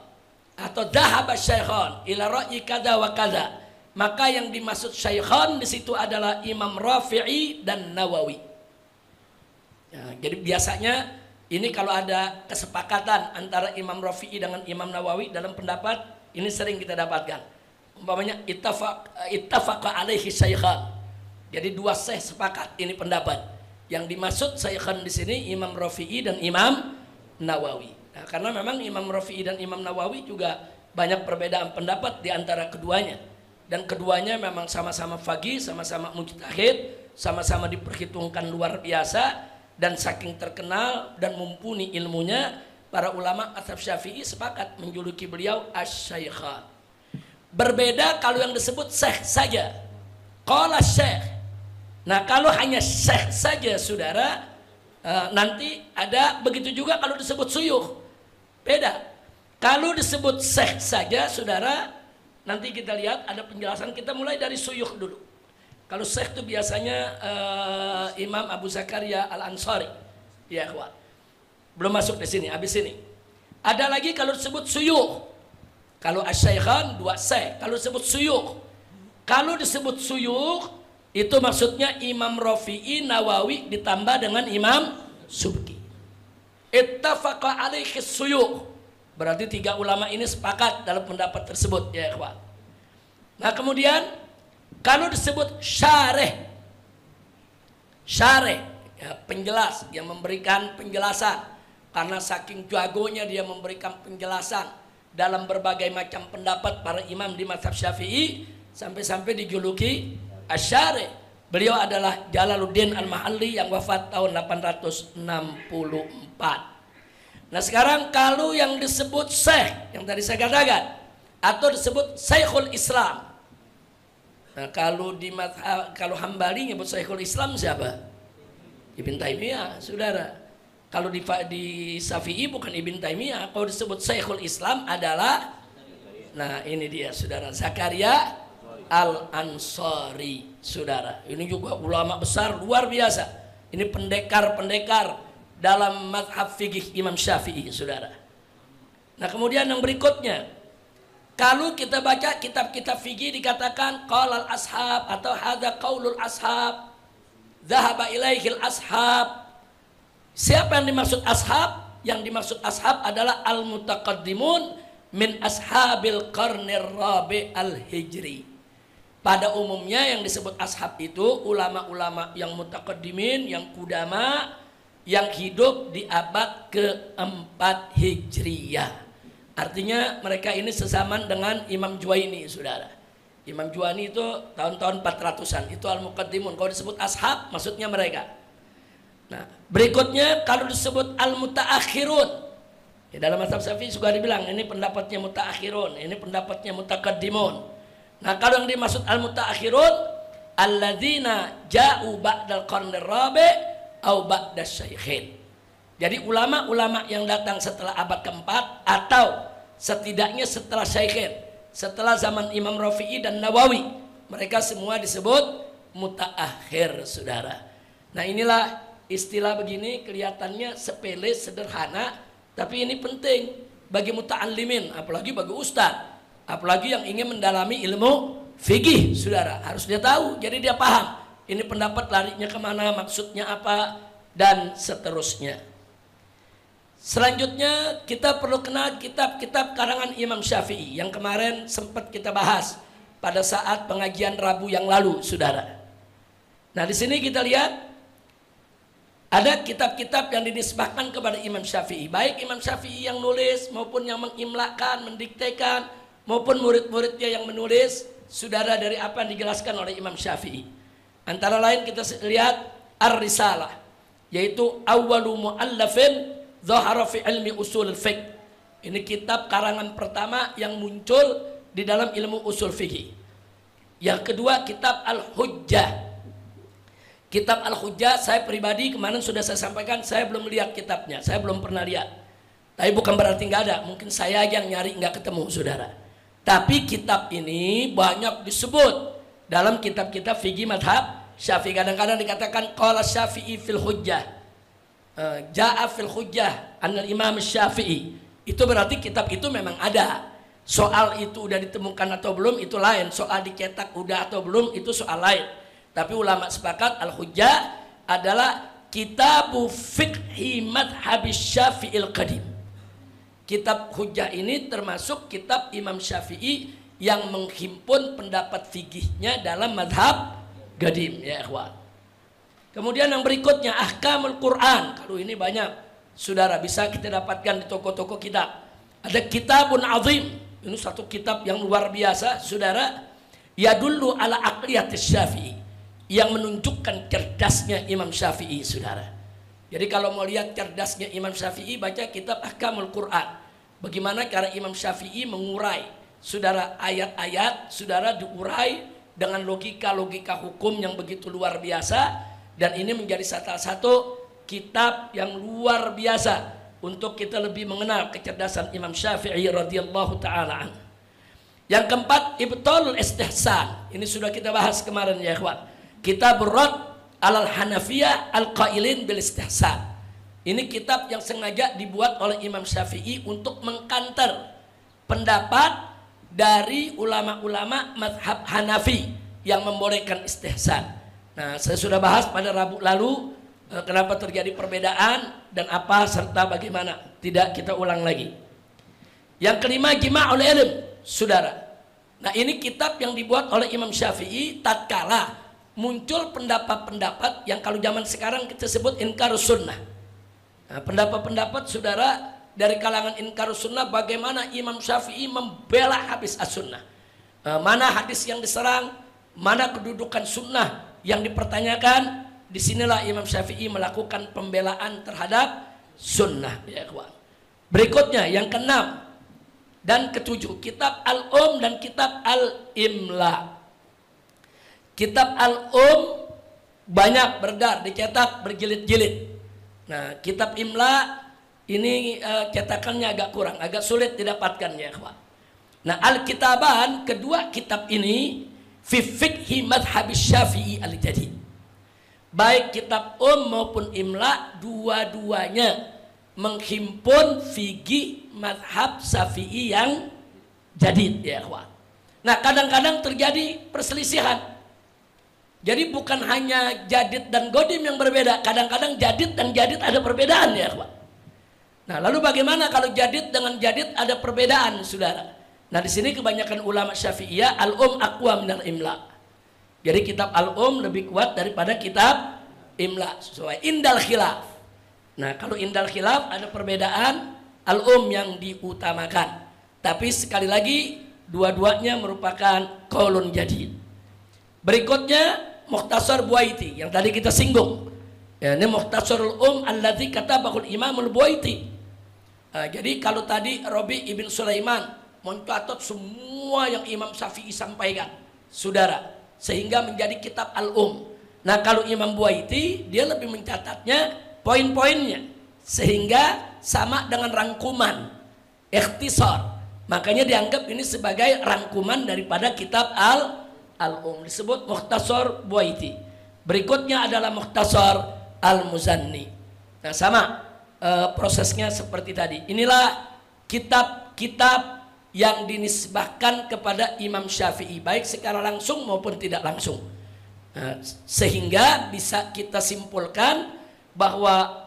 atau dhahaba syaikhan ila ra'yi kada wa kada, maka yang dimaksud syaikhan di situ adalah Imam Rafi'i dan Nawawi. Ya, jadi biasanya Ini kalau ada kesepakatan antara Imam Rafi'i dengan Imam Nawawi dalam pendapat, ini sering kita dapatkan. Umpamanya ittafaqa alaihi syaikhan. Jadi dua syekh sepakat, ini pendapat. Yang dimaksud syaikhan di sini Imam Rafi'i dan Imam Nawawi. Nah, karena memang Imam Rafi'i dan Imam Nawawi juga banyak perbedaan pendapat di antara keduanya. Dan keduanya memang sama-sama faqih, sama-sama mujtahid, sama-sama diperhitungkan luar biasa. Dan saking terkenal dan mumpuni ilmunya, para ulama mazhab Syafi'i sepakat menjuluki beliau asy-syaikhan. Berbeda kalau yang disebut syekh saja, qala syekh. Nah, kalau hanya syekh saja saudara, nanti ada begitu juga kalau disebut suyukh. Beda. Kalau disebut syekh saja saudara, nanti kita lihat ada penjelasan. Kita mulai dari suyukh dulu. Kalau syekh itu biasanya Imam Abu Zakaria Al-Ansari, ya kawan. Belum masuk di sini, habis ini. Ada lagi kalau disebut suyukh. Kalau asy-syaikhan dua syekh. Kalau disebut suyukh. Kalau disebut suyukh itu maksudnya Imam Rafi'i, Nawawi ditambah dengan Imam Subki. Ittafaqa alaihi suyukh. Berarti tiga ulama ini sepakat dalam pendapat tersebut, ya kawan. Nah, kemudian kalau disebut syarih, ya, penjelas, yang memberikan penjelasan, karena saking jagonya dia memberikan penjelasan dalam berbagai macam pendapat para imam di mazhab Syafi'i, sampai-sampai dijuluki asy-syarih. Beliau adalah Jalaluddin Al-Mahalli yang wafat tahun 864. Nah, sekarang kalau yang disebut syekh, yang tadi saya katakan, atau disebut Syekhul Islam. Nah, kalau Hambali nyebut Syekhul Islam siapa? Ibn Taimiyah, saudara. Kalau di Syafi'i bukan Ibn Taimiyah. Kalau disebut Syekhul Islam adalah, nah ini dia saudara, Zakaria Al-Ansari, saudara. Ini juga ulama besar luar biasa. Ini pendekar-pendekar dalam mazhab fikih Imam Syafi'i, saudara. Nah, kemudian yang berikutnya, kalau kita baca kitab-kitab fikih dikatakan qaulul ashab atau hadza qaulul ashab, dzahaba ilaihil ashab. Siapa yang dimaksud ashab? Yang dimaksud ashab adalah al-mutaqaddimun min ashabil qarnir rabi' al-hijri. Pada umumnya yang disebut ashab itu ulama-ulama yang mutaqaddimin, yang kudama, yang hidup di abad ke-4 Hijriyah. Artinya mereka ini sezaman dengan Imam Juwaini, saudara. Imam Juwaini itu tahun-tahun 400-an, itu al-muqaddimun. Kalau disebut ashab, maksudnya mereka. Nah, berikutnya kalau disebut al-mutaakhirun, ya, dalam mazhab Syafi'i juga dibilang ini pendapatnya mutaakhirun, ini pendapatnya mutaqaddimun. Nah, kalau yang dimaksud al-mutaakhirun, alladzina ja'u ba'dal qarnir rabi' au ba'das syaikhin. Jadi ulama-ulama yang datang setelah abad keempat atau setidaknya setelah Syaikhin, setelah zaman Imam Rafi'i dan Nawawi, mereka semua disebut mutaakhir, saudara. Nah, inilah istilah begini kelihatannya sepele, sederhana, tapi ini penting bagi muta'allimin, apalagi bagi ustadz, apalagi yang ingin mendalami ilmu fikih, saudara. Harus dia tahu, jadi dia paham ini pendapat larinya kemana, maksudnya apa, dan seterusnya. Selanjutnya kita perlu kenal kitab-kitab karangan Imam Syafi'i yang kemarin sempat kita bahas pada saat pengajian Rabu yang lalu, saudara. Nah, di sini kita lihat ada kitab-kitab yang dinisbahkan kepada Imam Syafi'i, baik Imam Syafi'i yang nulis maupun yang mengimlakan, mendiktekan, maupun murid-muridnya yang menulis, saudara, dari apa yang dijelaskan oleh Imam Syafi'i. Antara lain kita lihat Ar-Risalah, yaitu awwalu mu'allafin Zahara fi ilmi usul fiqh. Ini kitab karangan pertama yang muncul di dalam ilmu usul fikih. Yang kedua kitab Al-Hujjah. Kitab Al-Hujjah saya pribadi kemarin sudah saya sampaikan, saya belum lihat kitabnya, saya belum pernah lihat. Tapi bukan berarti nggak ada, mungkin saya yang nyari nggak ketemu, saudara. Tapi kitab ini banyak disebut dalam kitab-kitab fikih madhab Syafi'i. Kadang-kadang dikatakan qala Syafi'i fil Hujjah. Ja'a fil Hujjah anal Imam Syafi'i. Itu berarti kitab itu memang ada. Soal itu udah ditemukan atau belum itu lain, soal dicetak udah atau belum itu soal lain. Tapi ulama sepakat Al-Hujjah adalah Kitabu Fiqhi Madhhabis Syafi'il Qadim. Kitab hujjah ini termasuk kitab Imam Syafi'i yang menghimpun pendapat fikihnya dalam madhab qadim, ya ikhwan. Kemudian yang berikutnya Ahkamul Quran. Kalau ini banyak saudara bisa kita dapatkan di toko-toko kitab. Ada Kitabun Azim. Ini satu kitab yang luar biasa saudara. Yadullu ala aqliyatis Syafi'i, yang menunjukkan cerdasnya Imam Syafi'i saudara. Jadi kalau mau lihat cerdasnya Imam Syafi'i, baca kitab Ahkamul Quran. Bagaimana cara Imam Syafi'i mengurai saudara ayat-ayat, saudara diurai dengan logika-logika hukum yang begitu luar biasa. Dan ini menjadi salah satu kitab yang luar biasa untuk kita lebih mengenal kecerdasan Imam Syafi'i radhiyallahu ta'ala anhu. Yang keempat, Ibtalul Istihsan. Ini sudah kita bahas kemarin ya ikhwan. Kitab Rad alal Hanafiyah al-Qailin bil Istihsan. Ini kitab yang sengaja dibuat oleh Imam Syafi'i untuk mengkanter pendapat dari ulama-ulama mazhab Hanafi yang membolehkan istihsan. Nah, saya sudah bahas pada Rabu lalu kenapa terjadi perbedaan dan apa serta bagaimana. Tidak kita ulang lagi. Yang kelima, Jima'ul Ilm, saudara. Nah, ini kitab yang dibuat oleh Imam Syafi'i tatkala muncul pendapat-pendapat yang kalau zaman sekarang kita sebut inkarus sunnah. Nah, pendapat-pendapat saudara dari kalangan inkarus sunnah, bagaimana Imam Syafi'i membela habis as-sunnah. Mana hadis yang diserang, mana kedudukan sunnah yang dipertanyakan. Disinilah Imam Syafi'i melakukan pembelaan terhadap sunnah, ya kawan. Berikutnya yang keenam dan ketujuh, kitab dan kitab Al-Imla. Kitab Al banyak beredar, dicetak berjilid-jilid. Nah, kitab Imla ini cetakannya agak kurang, agak sulit didapatkan ya ikhwan. Nah, Al-Kitaban, kedua kitab ini fi fiqhi madhhabis Syafi'i al-jadid. Baik kitab maupun Imla, dua-duanya menghimpun fikih madhab Syafi'i yang jadid ya ikhwan. Nah, kadang-kadang terjadi perselisihan. Jadi bukan hanya jadid dan godim yang berbeda, kadang-kadang jadid dan jadid ada perbedaan ya ikhwan. Nah, lalu bagaimana kalau jadid dengan jadid ada perbedaan, saudara? Nah, di sini kebanyakan ulama Syafi'iyah aqwa minal Imla. Jadi kitab lebih kuat daripada kitab Imla sesuai indal khilaf. Nah, kalau indal khilaf ada perbedaan, yang diutamakan. Tapi sekali lagi dua-duanya merupakan qaulun jadid. Berikutnya Mukhtasar Buaiti yang tadi kita singgung. Ya, ini Mukhtasarul alladzi katabahul Imamul Buaiti. Jadi kalau tadi Rabi ibn Sulaiman mencatat semua yang Imam Syafi'i sampaikan, saudara, sehingga menjadi kitab Nah, kalau Imam Buaiti dia lebih mencatatnya poin-poinnya sehingga sama dengan rangkuman, ikhtisar. Makanya dianggap ini sebagai rangkuman daripada kitab disebut Mukhtasar Buaiti. Berikutnya adalah Mukhtasar Al-Muzanni. Nah, sama prosesnya seperti tadi. Inilah kitab-kitab yang dinisbahkan kepada Imam Syafi'i, baik secara langsung maupun tidak langsung. Nah, sehingga bisa kita simpulkan bahwa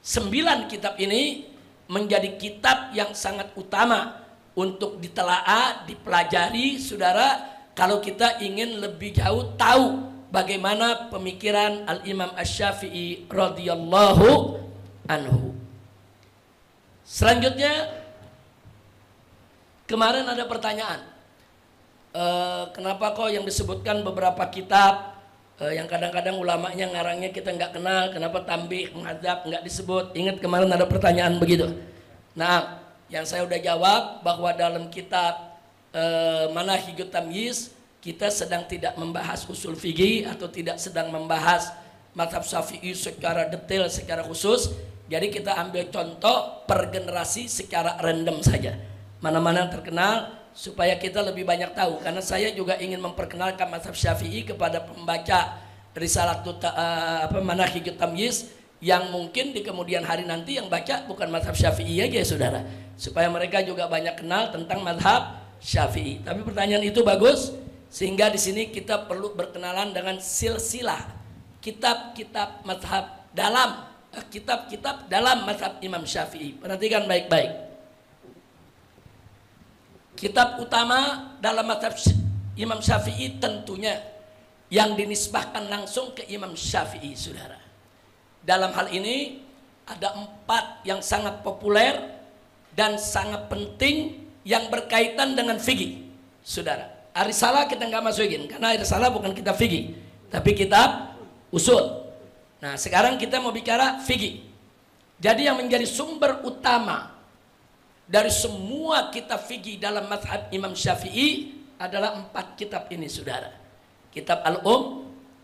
9 kitab ini menjadi kitab yang sangat utama untuk ditelaah, dipelajari, saudara, kalau kita ingin lebih jauh tahu bagaimana pemikiran Al-Imam Asy-Syafi'i radhiyallahu anhu. Selanjutnya, kemarin ada pertanyaan, kenapa kok yang disebutkan beberapa kitab yang kadang-kadang ulamanya ngarangnya kita nggak kenal, kenapa Tambih, Muhadzab nggak disebut? Ingat kemarin ada pertanyaan begitu. Nah, yang saya udah jawab bahwa dalam kitab Manahijut Tamyiz kita sedang tidak membahas usul fikih atau tidak sedang membahas mazhab Syafi'i secara detail, secara khusus. Jadi kita ambil contoh per generasi secara random saja. Mana-mana terkenal supaya kita lebih banyak tahu. Karena saya juga ingin memperkenalkan mazhab Syafi'i kepada pembaca Risalatut Manahijut Tamyiz yang mungkin di kemudian hari nanti yang baca bukan mazhab Syafi'i aja ya saudara. Supaya mereka juga banyak kenal tentang mazhab Syafi'i. Tapi pertanyaan itu bagus, sehingga di sini kita perlu berkenalan dengan silsilah kitab-kitab mazhab dalam kitab-kitab dalam mazhab Imam Syafi'i. Perhatikan baik-baik. Kitab utama dalam mazhab Imam Syafi'i tentunya yang dinisbahkan langsung ke Imam Syafi'i, saudara. Dalam hal ini ada 4 yang sangat populer dan sangat penting yang berkaitan dengan fikih, saudara. Ar-Risalah kita nggak masukin karena Ar-Risalah bukan kitab fikih, tapi kitab usul. Nah, sekarang kita mau bicara fikih. Jadi yang menjadi sumber utama dari semua kitab fikih dalam mazhab Imam Syafi'i adalah 4 kitab ini, saudara. Kitab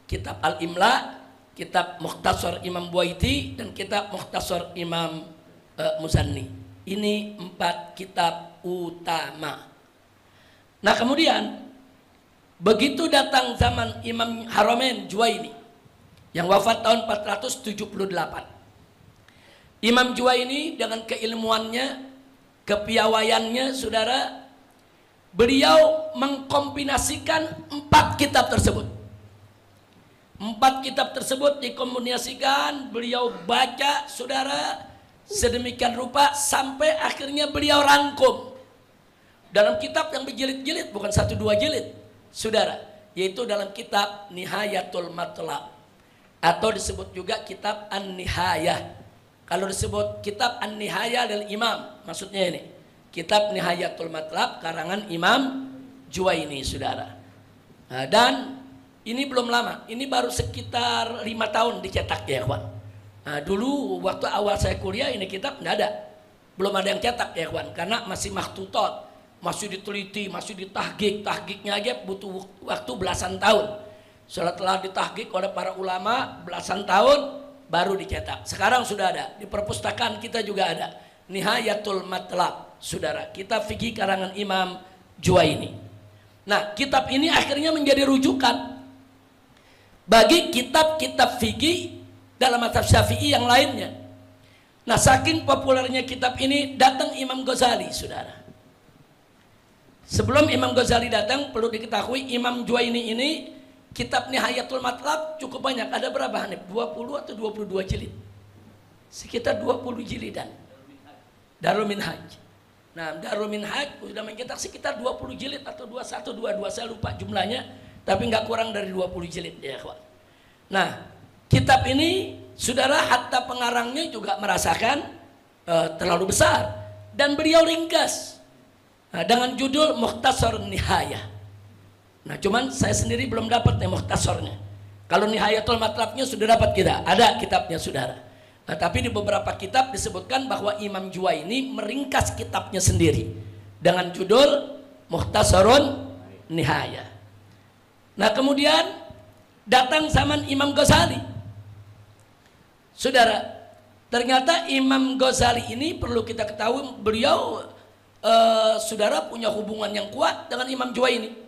Kitab Al-Imla, kitab Mukhtasar Imam Buaiti, dan kitab Mukhtasar Imam Muzanni. Ini 4 kitab utama. Nah, kemudian begitu datang zaman Imam Haramain Juwaini yang wafat tahun 478. Imam Juwaini dengan keilmuannya, kepiawaiannya, saudara, beliau mengkombinasikan 4 kitab tersebut. 4 kitab tersebut dikombinasikan, beliau baca, saudara, sedemikian rupa sampai akhirnya beliau rangkum dalam kitab yang berjilid-jilid, bukan 1-2 jilid, saudara, yaitu dalam kitab Nihayatul Matlab, atau disebut juga kitab An-Nihayah. Kalau disebut kitab An-Nihayah lil Imam, maksudnya ini kitab Nihayatul Matlab karangan Imam Juwaini, saudara. Nah, dan ini belum lama, ini baru sekitar 5 tahun dicetak ya, kawan. Nah, dulu waktu awal saya kuliah ini kitab tidak ada, belum ada yang cetak ya, kawan, karena masih makhtutot, masih diteliti, masih ditahqiq, tahqiqnya aja butuh waktu belasan tahun. Setelah ditahqiq oleh para ulama belasan tahun baru dicetak. Sekarang sudah ada di perpustakaan kita juga ada Nihayatul Matlab, saudara, kitab fikih karangan Imam Juwaini. Nah, kitab ini akhirnya menjadi rujukan bagi kitab-kitab fikih dalam mazhab Syafi'i yang lainnya. Nah, saking populernya kitab ini, datang Imam Ghazali, saudara. Sebelum Imam Ghazali datang, perlu diketahui Imam Juwaini ini kitab Nihayatul Matlab cukup banyak. Ada berapa, Hanif? 20 atau 22 jilid? Sekitar 20 jilidan. Darul Minhaj. Nah, Darul Minhaj sudah mencetak sekitar 20 jilid atau 21, 22, saya lupa jumlahnya, tapi nggak kurang dari 20 jilid ya, kawan. Nah, kitab ini, saudara, hatta pengarangnya juga merasakan terlalu besar, dan beliau ringkas dengan judul Mukhtasar Nihayah. Nah, cuman saya sendiri belum dapat nih mukhtasarnya. Kalau Nihayatul Matlabnya sudah dapat kita, ada kitabnya, saudara. Nah, tapi di beberapa kitab disebutkan bahwa Imam Juwaini meringkas kitabnya sendiri dengan judul Mukhtasarun Nihayah. Nah, kemudian datang zaman Imam Ghazali. Saudara, ternyata Imam Ghazali ini perlu kita ketahui, beliau saudara punya hubungan yang kuat dengan Imam Juwaini.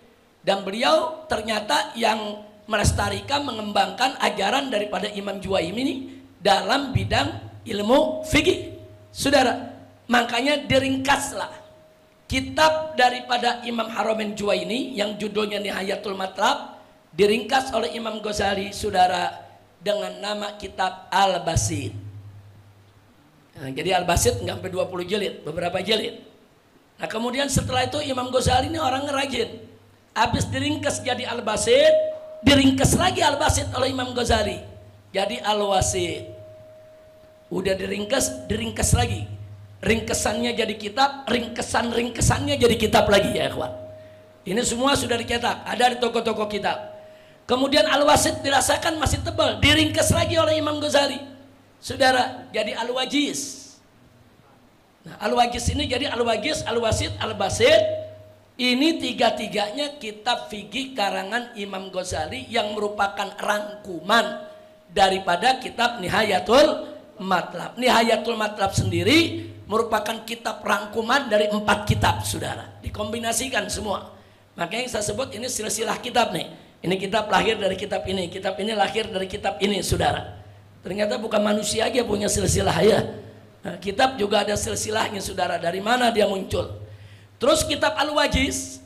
Dan beliau ternyata yang melestarikan, mengembangkan ajaran daripada Imam Juwaini ini dalam bidang ilmu fikih, saudara. Makanya diringkaslah kitab daripada Imam Haramain Juwaini yang judulnya Nihayatul Matlab, diringkas oleh Imam Ghazali, saudara, dengan nama kitab Al-Basit. Nah, jadi Al-Basit nggak sampai 20 jilid, beberapa jilid. Nah, kemudian setelah itu Imam Ghazali ini orang ngerajin. Habis diringkas jadi Al-Basit, diringkas lagi Al-Basit oleh Imam Ghazali jadi Al-Wasit. Udah diringkas lagi, ringkesannya jadi kitab, ringkesannya jadi kitab lagi ya, kawan. Ini semua sudah dicetak, ada di toko-toko kitab. Kemudian Al-Wasit dirasakan masih tebal, diringkas lagi oleh Imam Ghazali, saudara, jadi Al-Wajiz. Nah, Al-Wajiz ini jadi Al-Wajiz, Al-Wasit, Al-Basit. Ini tiga-tiganya kitab fikih karangan Imam Ghazali yang merupakan rangkuman daripada kitab Nihayatul Matlab. Nihayatul Matlab sendiri merupakan kitab rangkuman dari 4 kitab, saudara. Dikombinasikan semua. Makanya saya sebut ini silsilah kitab nih. Ini kitab lahir dari kitab ini lahir dari kitab ini, saudara. Ternyata bukan manusia aja punya silsilah ya. Nah, kitab juga ada silsilahnya, saudara. Dari mana dia muncul? Terus kitab Al-Wajiz,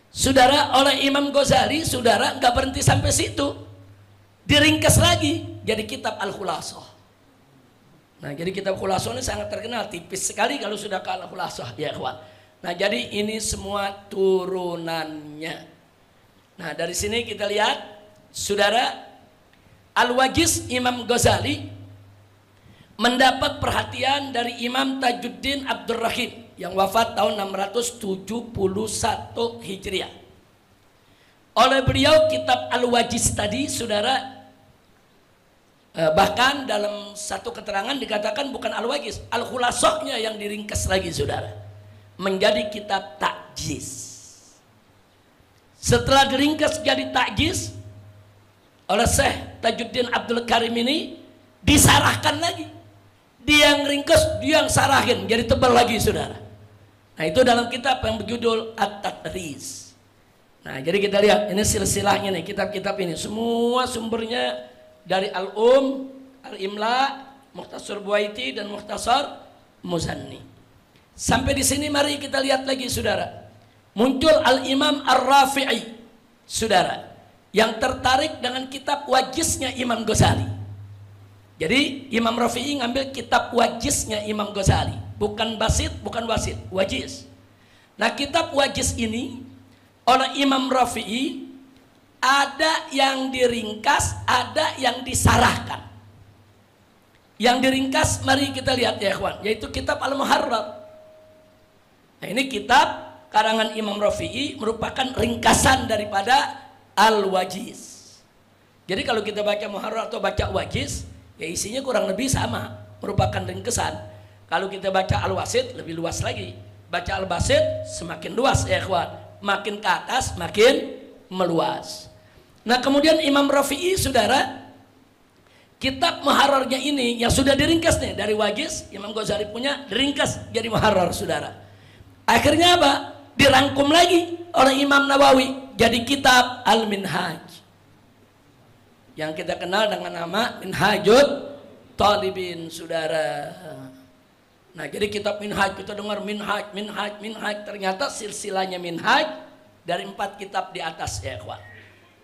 saudara, oleh Imam Ghazali, saudara, nggak berhenti sampai situ. diringkas lagi jadi kitab Al-Khulasah. Nah, jadi kitab Khulasah ini sangat terkenal, tipis sekali kalau sudah ke Al-Khulasah, ya ikhwan. Nah, jadi ini semua turunannya. Nah, dari sini kita lihat, saudara, Al-Wajiz Imam Ghazali mendapat perhatian dari Imam Tajuddin Abdur Rahim yang wafat tahun 671 Hijriah. Oleh beliau kitab Al-Wajiz tadi, saudara, bahkan dalam satu keterangan dikatakan bukan Al-Wajiz, Al-Khulasahnya yang diringkas lagi, saudara, menjadi kitab Ta'jiz. Setelah diringkas jadi Ta'jiz oleh Syekh Tajuddin Abdul Karim ini, disarahkan lagi. Dia yang ringkas, dia yang sarahin, jadi tebal lagi, saudara. Nah, itu dalam kitab yang berjudul At-Tadris. Nah, jadi kita lihat ini silsilahnya nih, kitab-kitab ini semua sumbernya dari Al-Imla, Mukhtasar Buaiti dan Mukhtasar Muzanni. Sampai di sini mari kita lihat lagi, saudara. Muncul Al-Imam Ar-Rafi'i, saudara, yang tertarik dengan kitab Wajiznya Imam Ghazali. Jadi Imam Rafi'i ngambil kitab Wajiznya Imam Ghazali, bukan Basit, bukan Wasit, Wajiz. Nah, kitab Wajiz ini oleh Imam Rafi'i ada yang diringkas, ada yang disarahkan. Yang diringkas mari kita lihat, ya ikhwan, yaitu kitab Al-Muharrar. Nah, ini kitab karangan Imam Rafi'i merupakan ringkasan daripada Al-Wajiz. Jadi kalau kita baca Muharrar atau baca Wajiz, ya isinya kurang lebih sama, merupakan ringkesan. Kalau kita baca Al-Wasit lebih luas lagi. Baca Al-Basit semakin luas, ya ikhwan. Makin ke atas makin meluas. Nah, kemudian Imam Rafi'i, saudara, kitab Muharrarnya ini yang sudah diringkas nih dari Wajiz, Imam Ghazali punya, diringkas jadi Muharrar, saudara. Akhirnya apa? Dirangkum lagi oleh Imam Nawawi jadi kitab Al-Minhaj, yang kita kenal dengan nama Minhajut Talibin, saudara. Nah, jadi kitab Minhaj, kita dengar Minhaj, Minhaj, Minhaj, ternyata silsilahnya Minhaj dari 4 kitab di atas, ya ikhwan.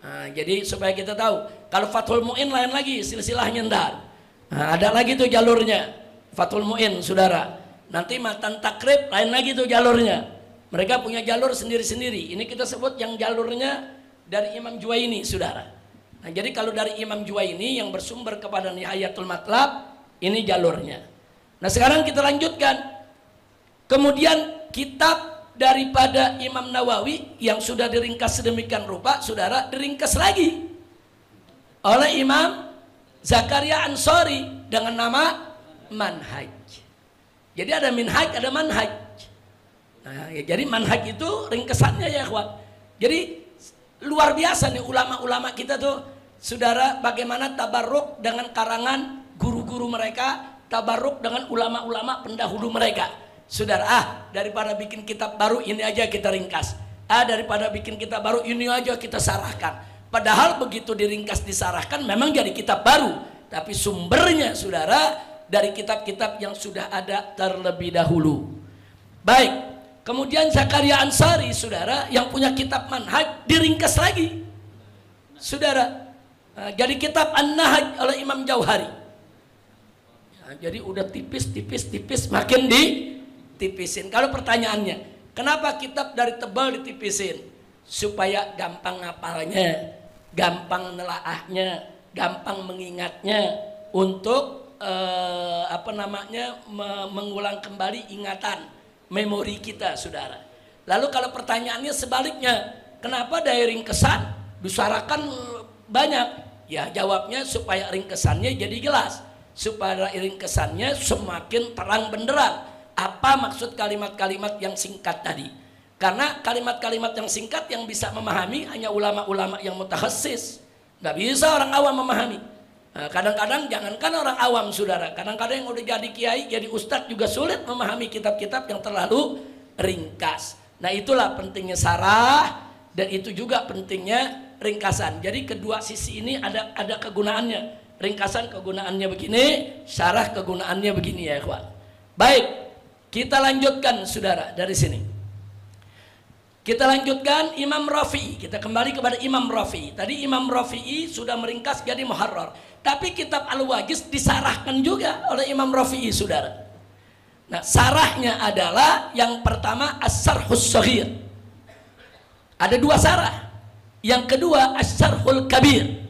Nah, jadi supaya kita tahu, kalau Fathul Mu'in lain lagi silsilahnya ntar. Nah, ada lagi tuh jalurnya Fathul Mu'in, saudara. Nanti Matan Takrib lain lagi tuh jalurnya. Mereka punya jalur sendiri-sendiri. Ini kita sebut yang jalurnya dari Imam Juwaini, saudara. Nah, jadi kalau dari Imam Juwaini yang bersumber kepada Nihayatul Matlab, ini jalurnya. Nah, sekarang kita lanjutkan. Kemudian kitab daripada Imam Nawawi yang sudah diringkas sedemikian rupa, saudara, diringkas lagi oleh Imam Zakaria Ansori dengan nama Manhaj. Jadi ada Minhaj, ada Manhaj. Nah, ya, jadi Manhaj itu ringkesannya, ya ikhwan. Jadi luar biasa nih ulama-ulama kita tuh, saudara, bagaimana tabarruk dengan karangan guru-guru mereka, tabarruk dengan ulama-ulama pendahulu mereka. Saudara, daripada bikin kitab baru ini aja kita ringkas. Daripada bikin kitab baru ini aja kita sarahkan. Padahal begitu diringkas disarahkan memang jadi kitab baru, tapi sumbernya, saudara, dari kitab-kitab yang sudah ada terlebih dahulu. Baik, kemudian Zakaria Ansari, saudara, yang punya kitab Manhaj diringkas lagi, saudara. Jadi kitab An-Nahaj oleh Imam Jauhari. Jadi udah tipis, makin ditipisin. Kalau pertanyaannya, kenapa kitab dari tebal ditipisin? Supaya gampang ngapalnya, gampang nelaahnya, gampang mengingatnya, untuk mengulang kembali ingatan, memori kita, saudara. Lalu kalau pertanyaannya sebaliknya, kenapa dari ringkesan disarakan banyak? Ya jawabnya supaya ringkesannya jadi jelas, supaya ringkesannya semakin terang benderang. Apa maksud kalimat-kalimat yang singkat tadi? Karena kalimat-kalimat yang singkat yang bisa memahami hanya ulama-ulama yang mutakhassis. Nggak bisa orang awam memahami. Kadang-kadang jangankan orang awam, saudara, kadang-kadang yang udah jadi kiai, jadi ustadz juga sulit memahami kitab-kitab yang terlalu ringkas. Nah, itulah pentingnya sarah, dan itu juga pentingnya ringkasan. Jadi kedua sisi ini ada kegunaannya. Ringkasan kegunaannya begini, syarah kegunaannya begini, ya ikhwan. Baik, kita lanjutkan, saudara, dari sini. Kita lanjutkan Imam Rafi'i. Kita kembali kepada Imam Rafi'i. Tadi Imam Rafi'i sudah meringkas jadi Muharrar. Tapi kitab Al-Wajiz disarahkan juga oleh Imam Rafi'i, saudara. Nah, sarahnya adalah yang pertama As-Sarhus Shaghir. Ada 2 sarah. Yang kedua As-Sarhul Kabir.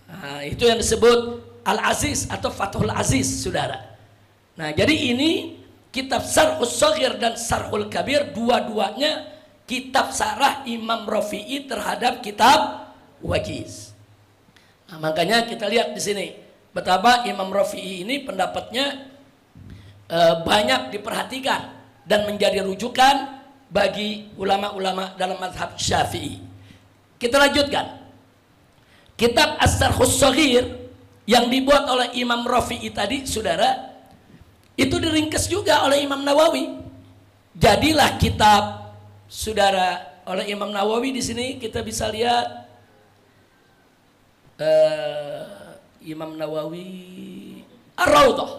Nah, itu yang disebut Al-Aziz atau Fathul Aziz, saudara. Nah, jadi ini kitab Sarhus Shaghir dan Sarhul Kabir, dua-duanya kitab sarah Imam Rafi'i terhadap kitab Wajiz. Nah, makanya kita lihat di sini betapa Imam Rafi'i ini pendapatnya banyak diperhatikan dan menjadi rujukan bagi ulama-ulama dalam mazhab Syafi'i. Kita lanjutkan. Kitab As-Sarhus Shaghir yang dibuat oleh Imam Rafi'i tadi, saudara, itu diringkas juga oleh Imam Nawawi. Jadilah kitab, saudara, oleh Imam Nawawi. Di sini kita bisa lihat Imam Nawawi Ar-Raudhah.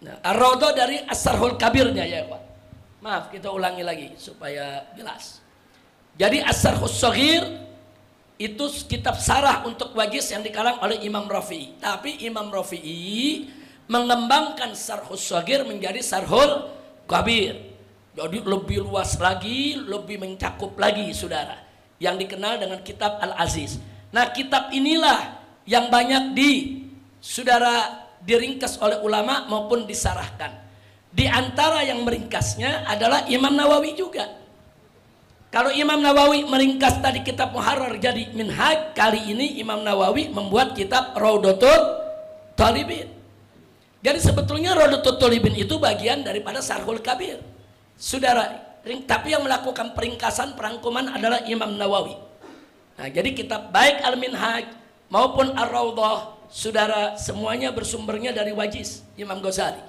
Nah, Ar-Raudhah dari As-Sarhul Kabirnya, ya Pak. Maaf, kita ulangi lagi supaya jelas. Jadi As-Sarhus Shaghir itu kitab sarah untuk Wajiz yang dikarang oleh Imam Rafi'i. Tapi Imam Rafi'i mengembangkan Sarhus Shaghir menjadi Sarhul Kabir. Jadi lebih luas lagi, lebih mencakup lagi, saudara. Yang dikenal dengan kitab Al-Aziz. Nah, kitab inilah yang banyak saudara diringkas oleh ulama maupun disarahkan. Di antara yang meringkasnya adalah Imam Nawawi juga. Kalau Imam Nawawi meringkas tadi kitab Muharrar jadi Minhaj, kali ini Imam Nawawi membuat kitab Raudhatul Thalibin. Jadi sebetulnya Raudhatul Thalibin itu bagian daripada Sarhul Kabir, saudara. Tapi yang melakukan peringkasan perangkuman adalah Imam Nawawi. Nah, jadi kitab baik Al-Minhaj maupun Ar-Raudhah, saudara, semuanya bersumbernya dari Wajiz Imam Ghazali.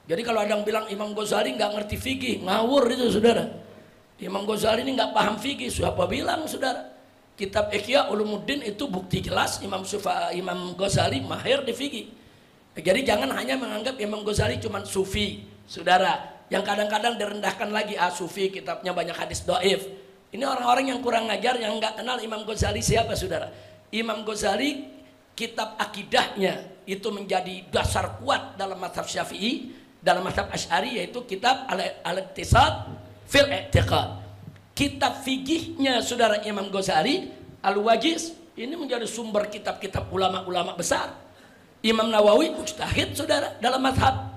Jadi kalau ada yang bilang Imam Ghazali nggak ngerti fikih, ngawur itu, saudara. Imam Ghazali ini nggak paham fikih. Siapa bilang, saudara? Kitab Ihya Ulumuddin itu bukti jelas Imam Ghazali mahir di fikih. Jadi jangan hanya menganggap Imam Ghazali cuma sufi, saudara. Yang kadang-kadang direndahkan lagi, sufi kitabnya banyak hadis dhaif. Ini orang-orang yang kurang ngajar, yang nggak kenal Imam Ghazali siapa, saudara. Imam Ghazali kitab akidahnya itu menjadi dasar kuat dalam mazhab Syafi'i, dalam mazhab Asy'ari, yaitu kitab Al-Iqtisad fil I'tiqad. Kitab fikihnya, saudara, Imam Ghazali Al-Wajiz ini menjadi sumber kitab-kitab ulama-ulama besar. Imam Nawawi mujtahid, saudara, dalam mazhab.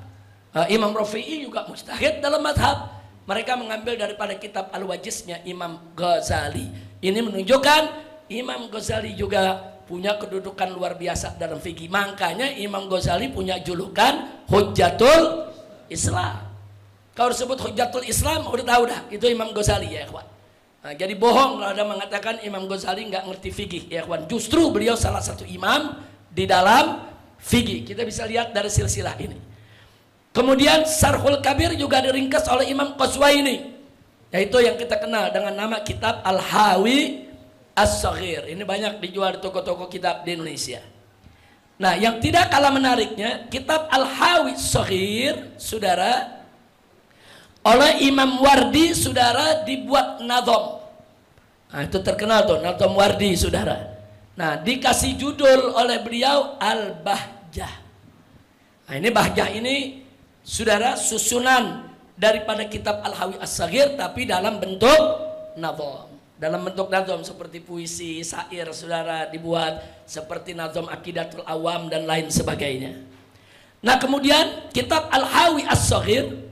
Imam Rafi'i juga mujtahid dalam mazhab. Mereka mengambil daripada kitab Al-Wajiznya Imam Ghazali. Ini menunjukkan Imam Ghazali juga punya kedudukan luar biasa dalam fikih. Makanya Imam Ghazali punya julukan Hujjatul Islam. Kalau disebut Hujjatul Islam, udah tahu dah itu Imam Ghazali, ya ikhwan. Nah, jadi bohong kalau ada mengatakan Imam Ghazali nggak ngerti fikih, ya ikhwan. Justru beliau salah satu imam di dalam fikih. Kita bisa lihat dari silsilah ini. Kemudian Sarhul Kabir juga diringkas oleh Imam Qazwaini, yaitu yang kita kenal dengan nama kitab Al-Hawi As-Shaghir. Ini banyak dijual di toko-toko kitab di Indonesia. Nah, yang tidak kalah menariknya, kitab Al-Hawi As-Shaghir, saudara, oleh Imam Wardi, saudara, dibuat nadham. Nah, itu terkenal tuh, nadham Wardi, saudara. Nah, dikasih judul oleh beliau Al-Bahjah. Nah, ini Bahjah ini, saudara, susunan daripada kitab Al-Hawi As-Shaghir tapi dalam bentuk nadham. Dalam bentuk nadham seperti puisi, syair, saudara, dibuat seperti nadham Aqidatul Awam dan lain sebagainya. Nah, kemudian kitab Al-Hawi As-Shaghir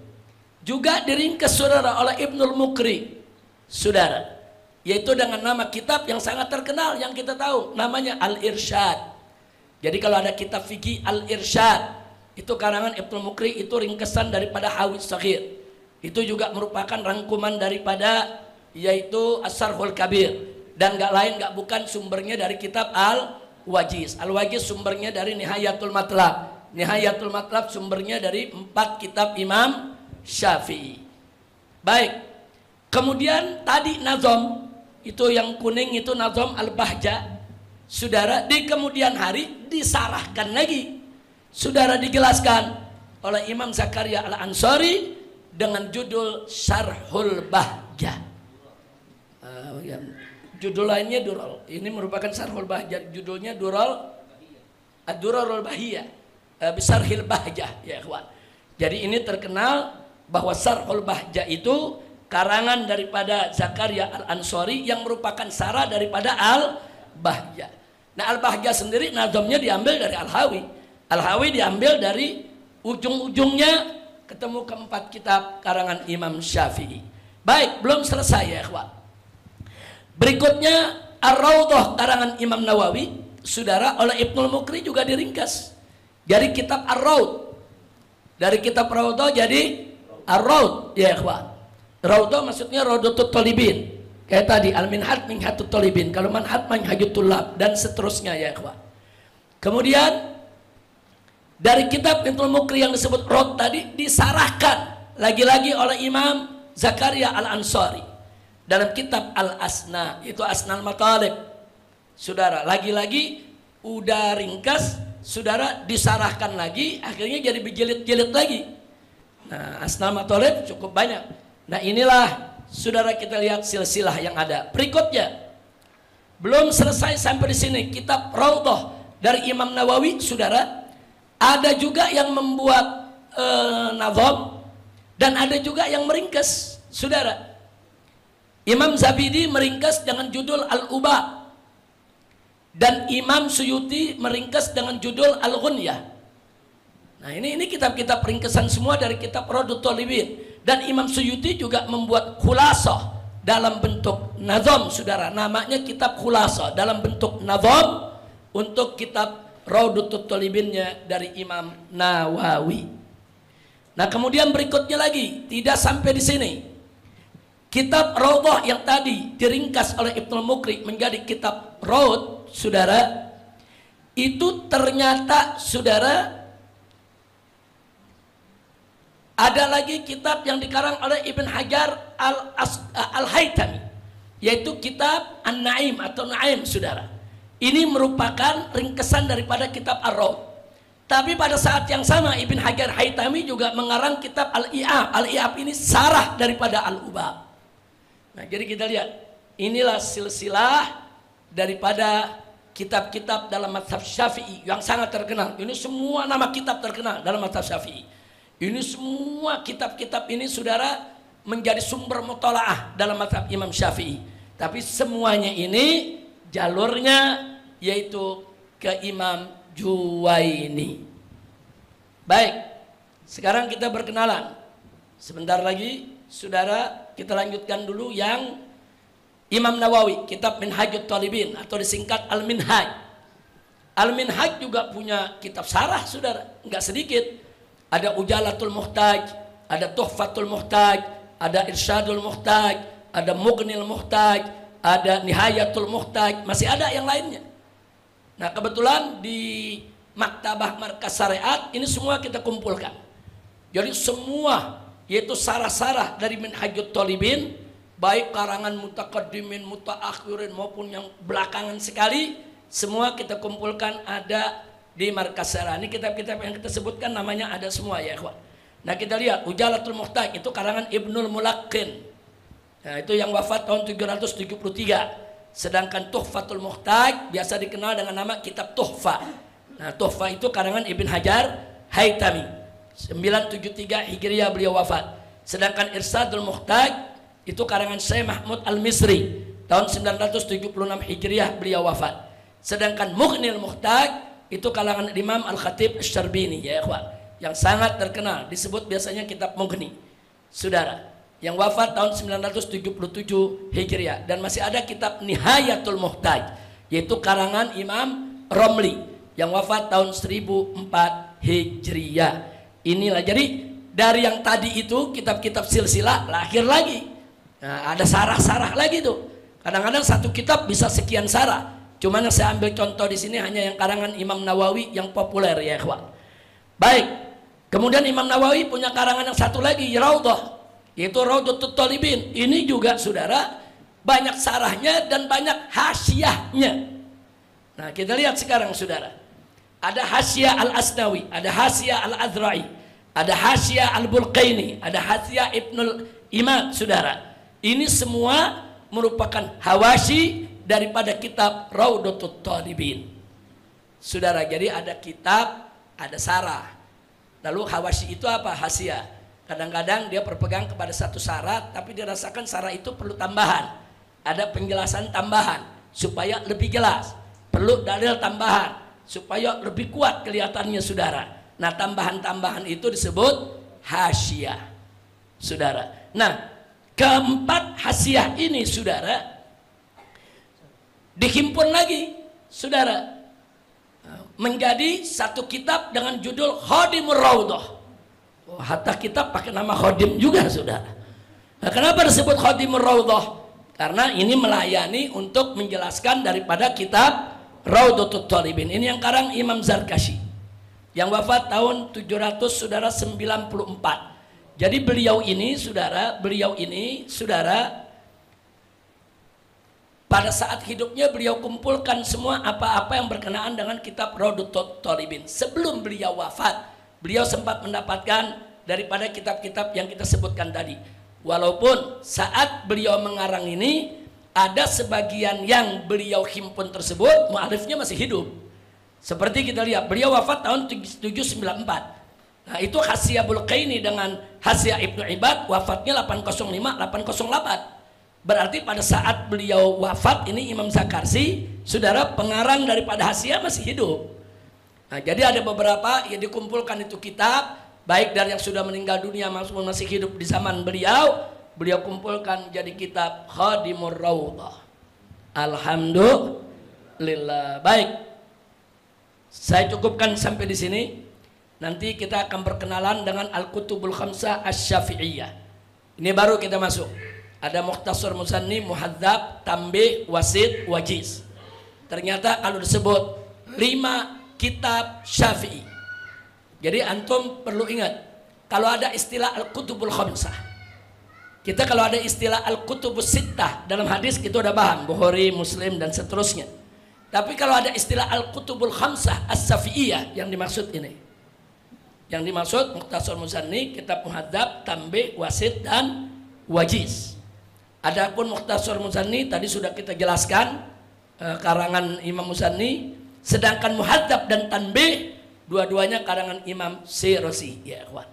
juga diringkas, saudara, oleh Ibnul Muqri, saudara, yaitu dengan nama kitab yang sangat terkenal yang kita tahu, namanya Al-Irsyad. Jadi kalau ada kitab fikih Al-Irsyad, itu karangan Ibnu Muqri, itu ringkesan daripada Hawi Shaghir. Itu juga merupakan rangkuman daripada yaitu As-Sarhul Kabir, dan gak lain gak bukan sumbernya dari kitab Al-Wajiz. Al-Wajiz sumbernya dari Nihayatul Matlab. Nihayatul Matlab sumbernya dari 4 kitab Imam Syafi'i. Baik. Kemudian tadi nazam itu yang kuning itu nazam Al-Bahjah, saudara, di kemudian hari disarahkan lagi, saudara, dijelaskan oleh Imam Zakaria Al-Ansari dengan judul Syarhul Bahjah. Ya. Judul lainnya Durol. Ini merupakan Syarhul Bahjah. Judulnya Durol Ad-Durarul Bahiyah, Bisarhil Bahjah, ya ikhwan. Jadi ini terkenal bahwa Syarhul Bahjah itu karangan daripada Zakaria Al-Ansori yang merupakan sarah daripada Al-Bahjah. Nah, Al-Bahjah sendiri nazamnya diambil dari Al-Hawi. Al-Hawi diambil dari ujung-ujungnya ketemu keempat kitab karangan Imam Syafi'i. Baik, belum selesai ya ikhwan. Berikutnya Ar-Raudhah karangan Imam Nawawi, saudara, oleh Ibnul Mukri juga diringkas dari kitab Ar-Raud. Dari kitab Raudhah jadi Ar-Raud, ya ikhwan. Raudhah maksudnya Raudatul Thalibin. Kayak tadi Al-Minhaj Minhatul Thalibin, kalau Manhaj Manhajut Thullab dan seterusnya ya ikhwan. Kemudian dari kitab Ibnul Mukri yang disebut Raud tadi disarahkan lagi-lagi oleh Imam Zakaria Al-Ansari dalam kitab Al-Asna, itu Asnal Matalib. Saudara, lagi-lagi udah ringkas, saudara, disarahkan lagi, akhirnya jadi berjilid-jilid lagi. Nah, Asnal Matalib cukup banyak. Nah, inilah saudara kita lihat silsilah yang ada. Berikutnya, belum selesai sampai di sini kitab Raudhah dari Imam Nawawi, saudara. Ada juga yang membuat nazam dan ada juga yang meringkas, saudara. Imam Zabidi meringkas dengan judul Al-Uba dan Imam Suyuti meringkas dengan judul Al-Ghunyah. Nah, ini kitab-kitab ringkasan semua dari kitab Raudhatul Thalibin. Dan Imam Suyuti juga membuat khulasah dalam bentuk nazam, saudara. Namanya kitab khulasah dalam bentuk nazam untuk kitab Raudhatul Thalibinnya dari Imam Nawawi. Nah, kemudian berikutnya lagi, tidak sampai di sini. Kitab Raudhah yang tadi diringkas oleh Ibnul Mukri menjadi kitab Raud, saudara, itu ternyata, saudara, ada lagi kitab yang dikarang oleh Ibn Hajar Al-Haytami, yaitu kitab An-Naim atau Naim, saudara. Ini merupakan ringkesan daripada kitab Ar-Raud. Tapi pada saat yang sama Ibn Hajar Haytami juga mengarang kitab Al-I'ab. Al-I'ab ini sarah daripada Al-Ubab. Nah, jadi kita lihat, inilah silsilah daripada kitab-kitab dalam mazhab Syafi'i yang sangat terkenal. Ini semua nama kitab terkenal dalam mazhab Syafi'i. Ini semua kitab-kitab ini, saudara, menjadi sumber mutalaah dalam mazhab Imam Syafi'i. Tapi semuanya ini jalurnya yaitu ke Imam Juwaini. Baik, sekarang kita berkenalan. Sebentar lagi, saudara, kita lanjutkan dulu yang Imam Nawawi, kitab Minhajut Thalibin atau disingkat Al-Minhaj. Al-Minhaj juga punya kitab sarah, saudara, enggak sedikit. Ada Ujalatul Muhtaj, ada Tuhfatul Muhtaj, ada Irsyadul Muhtaj, ada Mughnil Muhtaj, ada Nihayatul Muhtaj, masih ada yang lainnya. Nah, kebetulan di Maktabah Markas Syariat ini semua kita kumpulkan. Jadi semua yaitu sarah-sarah dari Minhajut Thalibin, baik karangan mutaqaddimin, mutaakhirin maupun yang belakangan sekali, semua kita kumpulkan ada di Markas Syariat. Ini kitab-kitab yang kita sebutkan namanya ada semua ya ikhwan. Nah, kita lihat Ujalatul Muhtaj itu karangan Ibnul Mulaqqin. Nah, itu yang wafat tahun 773. Sedangkan Tuhfatul Muhtaj biasa dikenal dengan nama kitab Tuhfa. Nah, Tuhfa itu karangan Ibn Hajar Haytami. 973 Hijriah beliau wafat. Sedangkan Irsyadul Muhtaj itu karangan Syekh Mahmud Al-Misri. Tahun 976 Hijriah beliau wafat. Sedangkan Mughnil Muhtaj itu kalangan Imam Al-Khatib Asy-Syarbini ya ikhwan, yang sangat terkenal, disebut biasanya kitab Mughni, saudara, yang wafat tahun 977 Hijriah. Dan masih ada kitab Nihayatul Muhtaj, yaitu karangan Imam Romli yang wafat tahun 1004 Hijriah. Inilah, jadi dari yang tadi itu kitab-kitab silsilah lahir lagi. Nah, ada sarah-sarah lagi tuh. Kadang-kadang satu kitab bisa sekian sarah. Cuman saya ambil contoh di sini hanya yang karangan Imam Nawawi yang populer ya ikhwan. Baik. Kemudian Imam Nawawi punya karangan yang satu lagi, Raudhah, yaitu Raudhatul Thalibin. Ini juga saudara banyak sarahnya dan banyak hasyiahnya. Nah, kita lihat sekarang saudara. Ada hasyiah Al-Asnawi, ada hasyiah Al-Azra'i, ada hasyiah Al-Bulqaini, ada hasyiah Ibnul Imad, saudara. Ini semua merupakan hawashi daripada kitab Raudhatut Thalibin. Saudara, jadi ada kitab, ada sarah. Lalu hawashi itu apa? Hasiah. Kadang-kadang dia berpegang kepada satu syarat, tapi dirasakan syarat itu perlu tambahan. Ada penjelasan tambahan supaya lebih jelas. Perlu dalil tambahan supaya lebih kuat kelihatannya, saudara. Nah, tambahan-tambahan itu disebut hasyiah, saudara. Nah, keempat hasyiah ini, saudara, dihimpun lagi, saudara, menjadi satu kitab dengan judul Khadimur Raudhah. Oh, hatta kitab pakai nama Khadim juga, saudara. Nah, kenapa disebut Khadimur Raudhah? Karena ini melayani untuk menjelaskan daripada kitab Raudhatut Thalibin. Ini yang karang Imam Zarkashi, yang wafat tahun 700, saudara, 94. Jadi beliau ini, saudara, pada saat hidupnya beliau kumpulkan semua apa-apa yang berkenaan dengan kitab Raudhatut Thalibin. Sebelum beliau wafat, beliau sempat mendapatkan daripada kitab-kitab yang kita sebutkan tadi. Walaupun saat beliau mengarang ini, ada sebagian yang beliau himpun tersebut, mu'alifnya masih hidup. Seperti kita lihat, beliau wafat tahun 794. Nah, itu Hasyiah Bulqaini dengan Hasyiah Ibnu Ibad, wafatnya 805-808. Berarti pada saat beliau wafat ini, Imam Zakarsi, saudara, pengarang daripada Hasyiah masih hidup. Nah, jadi ada beberapa yang dikumpulkan itu kitab, baik dari yang sudah meninggal dunia maupun masih hidup di zaman beliau kumpulkan jadi kitab Khadimur Raudhah. Alhamdulillah. Baik, saya cukupkan sampai di sini. Nanti kita akan berkenalan dengan Al-Kutubul Khamsah Asy-Syafi'iyah. Ini baru kita masuk. Ada Mukhtasar Muzanni, Muhadzab, Tambih, Wasit, Wajiz. Ternyata kalau disebut 5 kitab Syafi'i. Jadi antum perlu ingat, kalau ada istilah Al-Kutubul Khamsah, kita kalau ada istilah Al-Kutubus Sittah, dalam hadis kita udah paham, Bukhari, Muslim, dan seterusnya. Tapi kalau ada istilah Al-Kutubul Khamsah As-Syafi'iyah, yang dimaksud ini, yang dimaksud Mukhtasar Muzanni, kitab Muhadzab, Tambih, Wasit, dan Wajiz. Adapun Mukhtasar Muzanni tadi sudah kita jelaskan, karangan Imam Muzanni. Sedangkan Muhadzab dan Tanbih, dua-duanya karangan Imam Syirazi, ya ikhwan.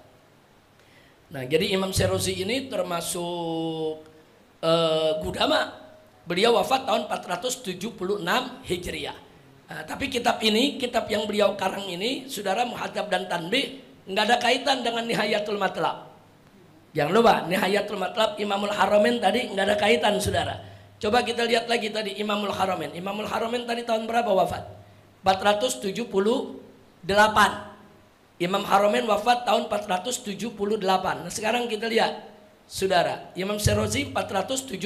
Nah, jadi Imam Syirazi ini termasuk Gudama. Beliau wafat tahun 476 Hijriah. Nah, tapi kitab ini, kitab yang beliau karang ini, saudara, Muhadzab dan Tanbih, nggak ada kaitan dengan Nihayatul Matlab. Jangan lupa, Nihayatul Matlab Imamul Haramain tadi nggak ada kaitan, saudara. Coba kita lihat lagi tadi Imamul Haramain. Imamul Haramain tadi tahun berapa wafat? 478. Imam Haramain wafat tahun 478. Nah, sekarang kita lihat, saudara, Imam Syirazi 476.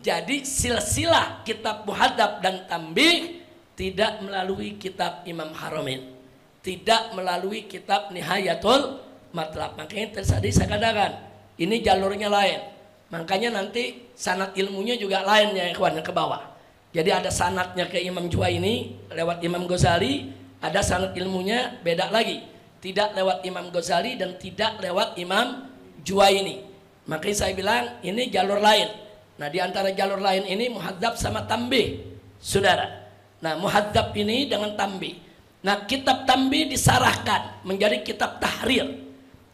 Jadi silsilah kitab Muhadzab dan Tanbih tidak melalui kitab Imam Haramain, tidak melalui kitab Nihayatul Matlab. Makanya tadi saya katakan, ini jalurnya lain. Makanya nanti sanad ilmunya juga lain ya ikhwan, ke bawah. Jadi ada sanadnya ke Imam Juwaini lewat Imam Ghazali, ada sanad ilmunya beda lagi, tidak lewat Imam Ghazali dan tidak lewat Imam Juwaini. Makanya saya bilang ini jalur lain. Nah, di antara jalur lain ini Muhadzab sama Tanbih, saudara. Nah, Muhadzab ini dengan Tanbih. Nah, kitab Tanbih disarahkan menjadi kitab tahrir.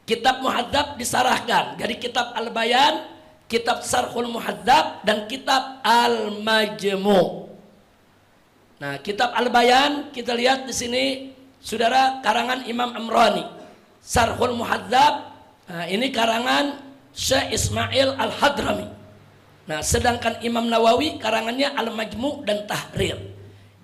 Kitab Muhadzab disarahkan jadi kitab Al-Bayan, kitab Sarhul Muhadzab, dan kitab Al-Majmu'. Nah, kitab Al-Bayan kita lihat di sini, saudara, karangan Imam Amrani. Sarhul Muhadzab, nah, ini karangan Syekh Ismail Al-Hadrami. Nah, sedangkan Imam Nawawi karangannya Al-Majmu' dan Tahrir.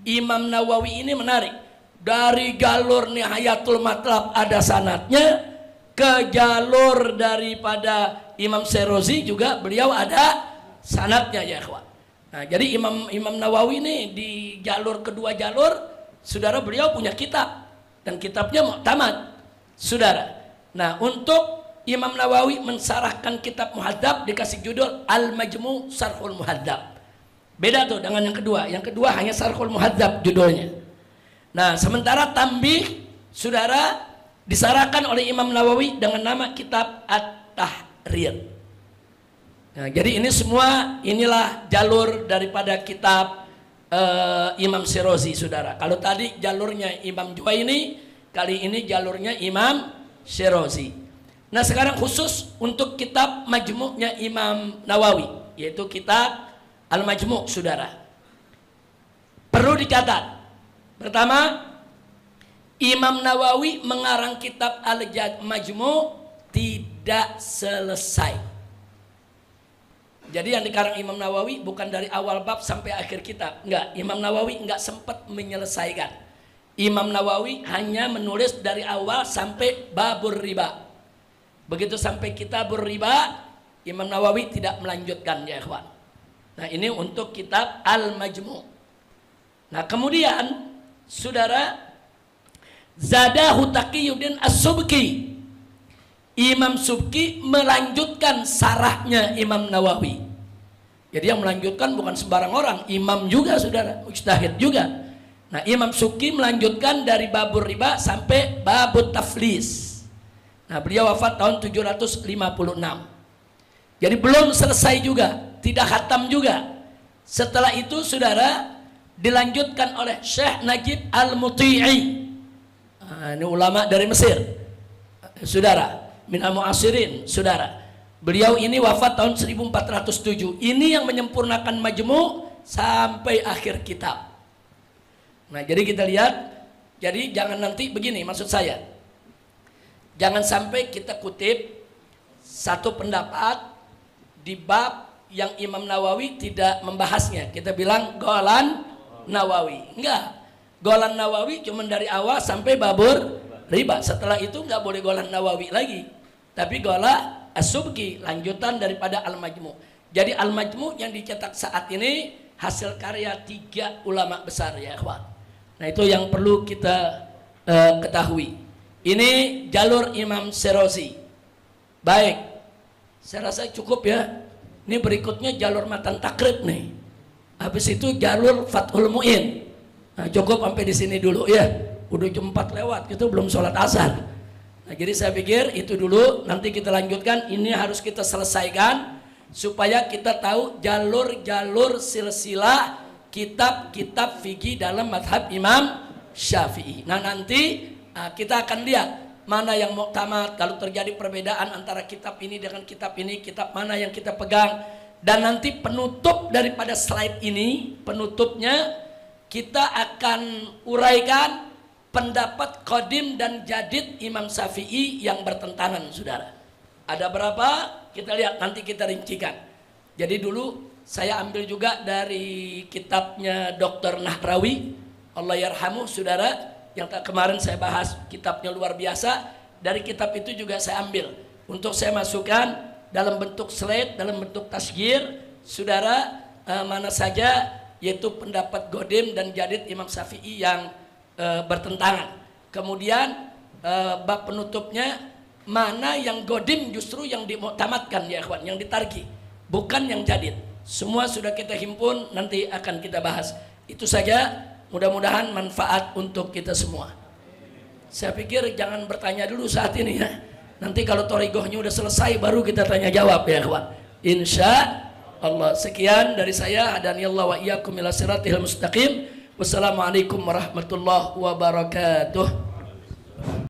Imam Nawawi ini menarik. Dari jalur Nihayatul Matlab ada sanadnya, ke jalur daripada Imam Syirazi juga beliau ada sanadnya ya ikhwan. Nah, jadi Imam Nawawi ini di jalur kedua jalur, saudara, beliau punya kitab dan kitabnya mu'tamad, saudara. Nah, untuk Imam Nawawi mensarahkan kitab Muhadzab dikasih judul Al-Majmu' Sarhul Muhadzab. Beda tuh dengan yang kedua. Yang kedua hanya Sarhul Muhadzab judulnya. Nah, sementara Tanbih, saudara, disarahkan oleh Imam Nawawi dengan nama kitab At-Tahrir. Nah, jadi ini semua inilah jalur daripada kitab Imam Syirazi, saudara. Kalau tadi jalurnya Imam Juwaini, kali ini jalurnya Imam Syirazi. Nah, sekarang khusus untuk kitab Majmu'-nya Imam Nawawi, yaitu kitab Al-Majmu', saudara. Perlu dicatat. Pertama, Imam Nawawi mengarang kitab Al-Majmu' tidak selesai. Jadi yang dikarang Imam Nawawi bukan dari awal bab sampai akhir kitab. Enggak, Imam Nawawi enggak sempat menyelesaikan. Imam Nawawi hanya menulis dari awal sampai babur riba. Begitu sampai kitabur riba, Imam Nawawi tidak melanjutkan, ya ikhwan. Nah, ini untuk kitab Al-Majmu'. Nah, kemudian saudara, Zadahu Taqiyuddin As-Subki, Imam Subki melanjutkan sarahnya Imam Nawawi. Jadi yang melanjutkan bukan sembarang orang, imam juga, saudara, mujtahid juga. Nah, Imam Subki melanjutkan dari babur riba sampai babut taflis. Nah, beliau wafat tahun 756. Jadi belum selesai juga, tidak khatam juga. Setelah itu, saudara, dilanjutkan oleh Syekh Najib Al-Muti'i. Nah, ini ulama dari Mesir, saudara, minal mu'asirin, saudara. Beliau ini wafat tahun 1407. Ini yang menyempurnakan Majmu' sampai akhir kitab. Nah, jadi kita lihat, jadi jangan nanti begini, maksud saya, jangan sampai kita kutip satu pendapat di bab yang Imam Nawawi tidak membahasnya. Kita bilang Golan Nawawi. Enggak, Golan Nawawi cuma dari awal sampai babur riba. Setelah itu enggak boleh Golan Nawawi lagi, tapi Gola As-Subki, lanjutan daripada Al-Majmu'. Jadi Al-Majmu' yang dicetak saat ini hasil karya 3 ulama besar, ya ikhwan. Nah, itu yang perlu kita ketahui. Ini jalur Imam Syirazi. Baik, saya rasa cukup ya. Ini berikutnya jalur Matan Takrib nih. Habis itu jalur Fathul Mu'in. Nah, cukup sampai di sini dulu ya. Udah jam 4 lewat, itu belum sholat asar. Nah, jadi saya pikir itu dulu, nanti kita lanjutkan. Ini harus kita selesaikan supaya kita tahu jalur-jalur silsilah kitab-kitab fikih dalam mazhab Imam Syafi'i. Nah, nanti kita akan lihat mana yang muqtamad, kalau terjadi perbedaan antara kitab ini dengan kitab ini, kitab mana yang kita pegang. Dan nanti penutup daripada slide ini, penutupnya kita akan uraikan pendapat qadim dan jadid Imam Syafi'i yang bertentangan, saudara. Ada berapa? Kita lihat, nanti kita rincikan. Jadi dulu saya ambil juga dari kitabnya Dr. Nahrawi, Allah yarhamu, saudara, yang kemarin saya bahas, kitabnya luar biasa. Dari kitab itu juga saya ambil untuk saya masukkan dalam bentuk slide, dalam bentuk tasgir, saudara, mana saja yaitu pendapat qadim dan jadid Imam Syafi'i yang bertentangan. Kemudian bab penutupnya, mana yang qadim justru yang dimuktamadkan, ya ikhwan, yang ditargi, bukan yang jadid. Semua sudah kita himpun, nanti akan kita bahas. Itu saja, mudah-mudahan manfaat untuk kita semua. Saya pikir jangan bertanya dulu saat ini ya. Nanti kalau thariqahnya udah selesai baru kita tanya jawab, ya ikhwan. Insya Allah. Sekian dari saya, hadaniyallahu wa iyyakum ila siratil mustaqim. Wassalamualaikum warahmatullahi wabarakatuh.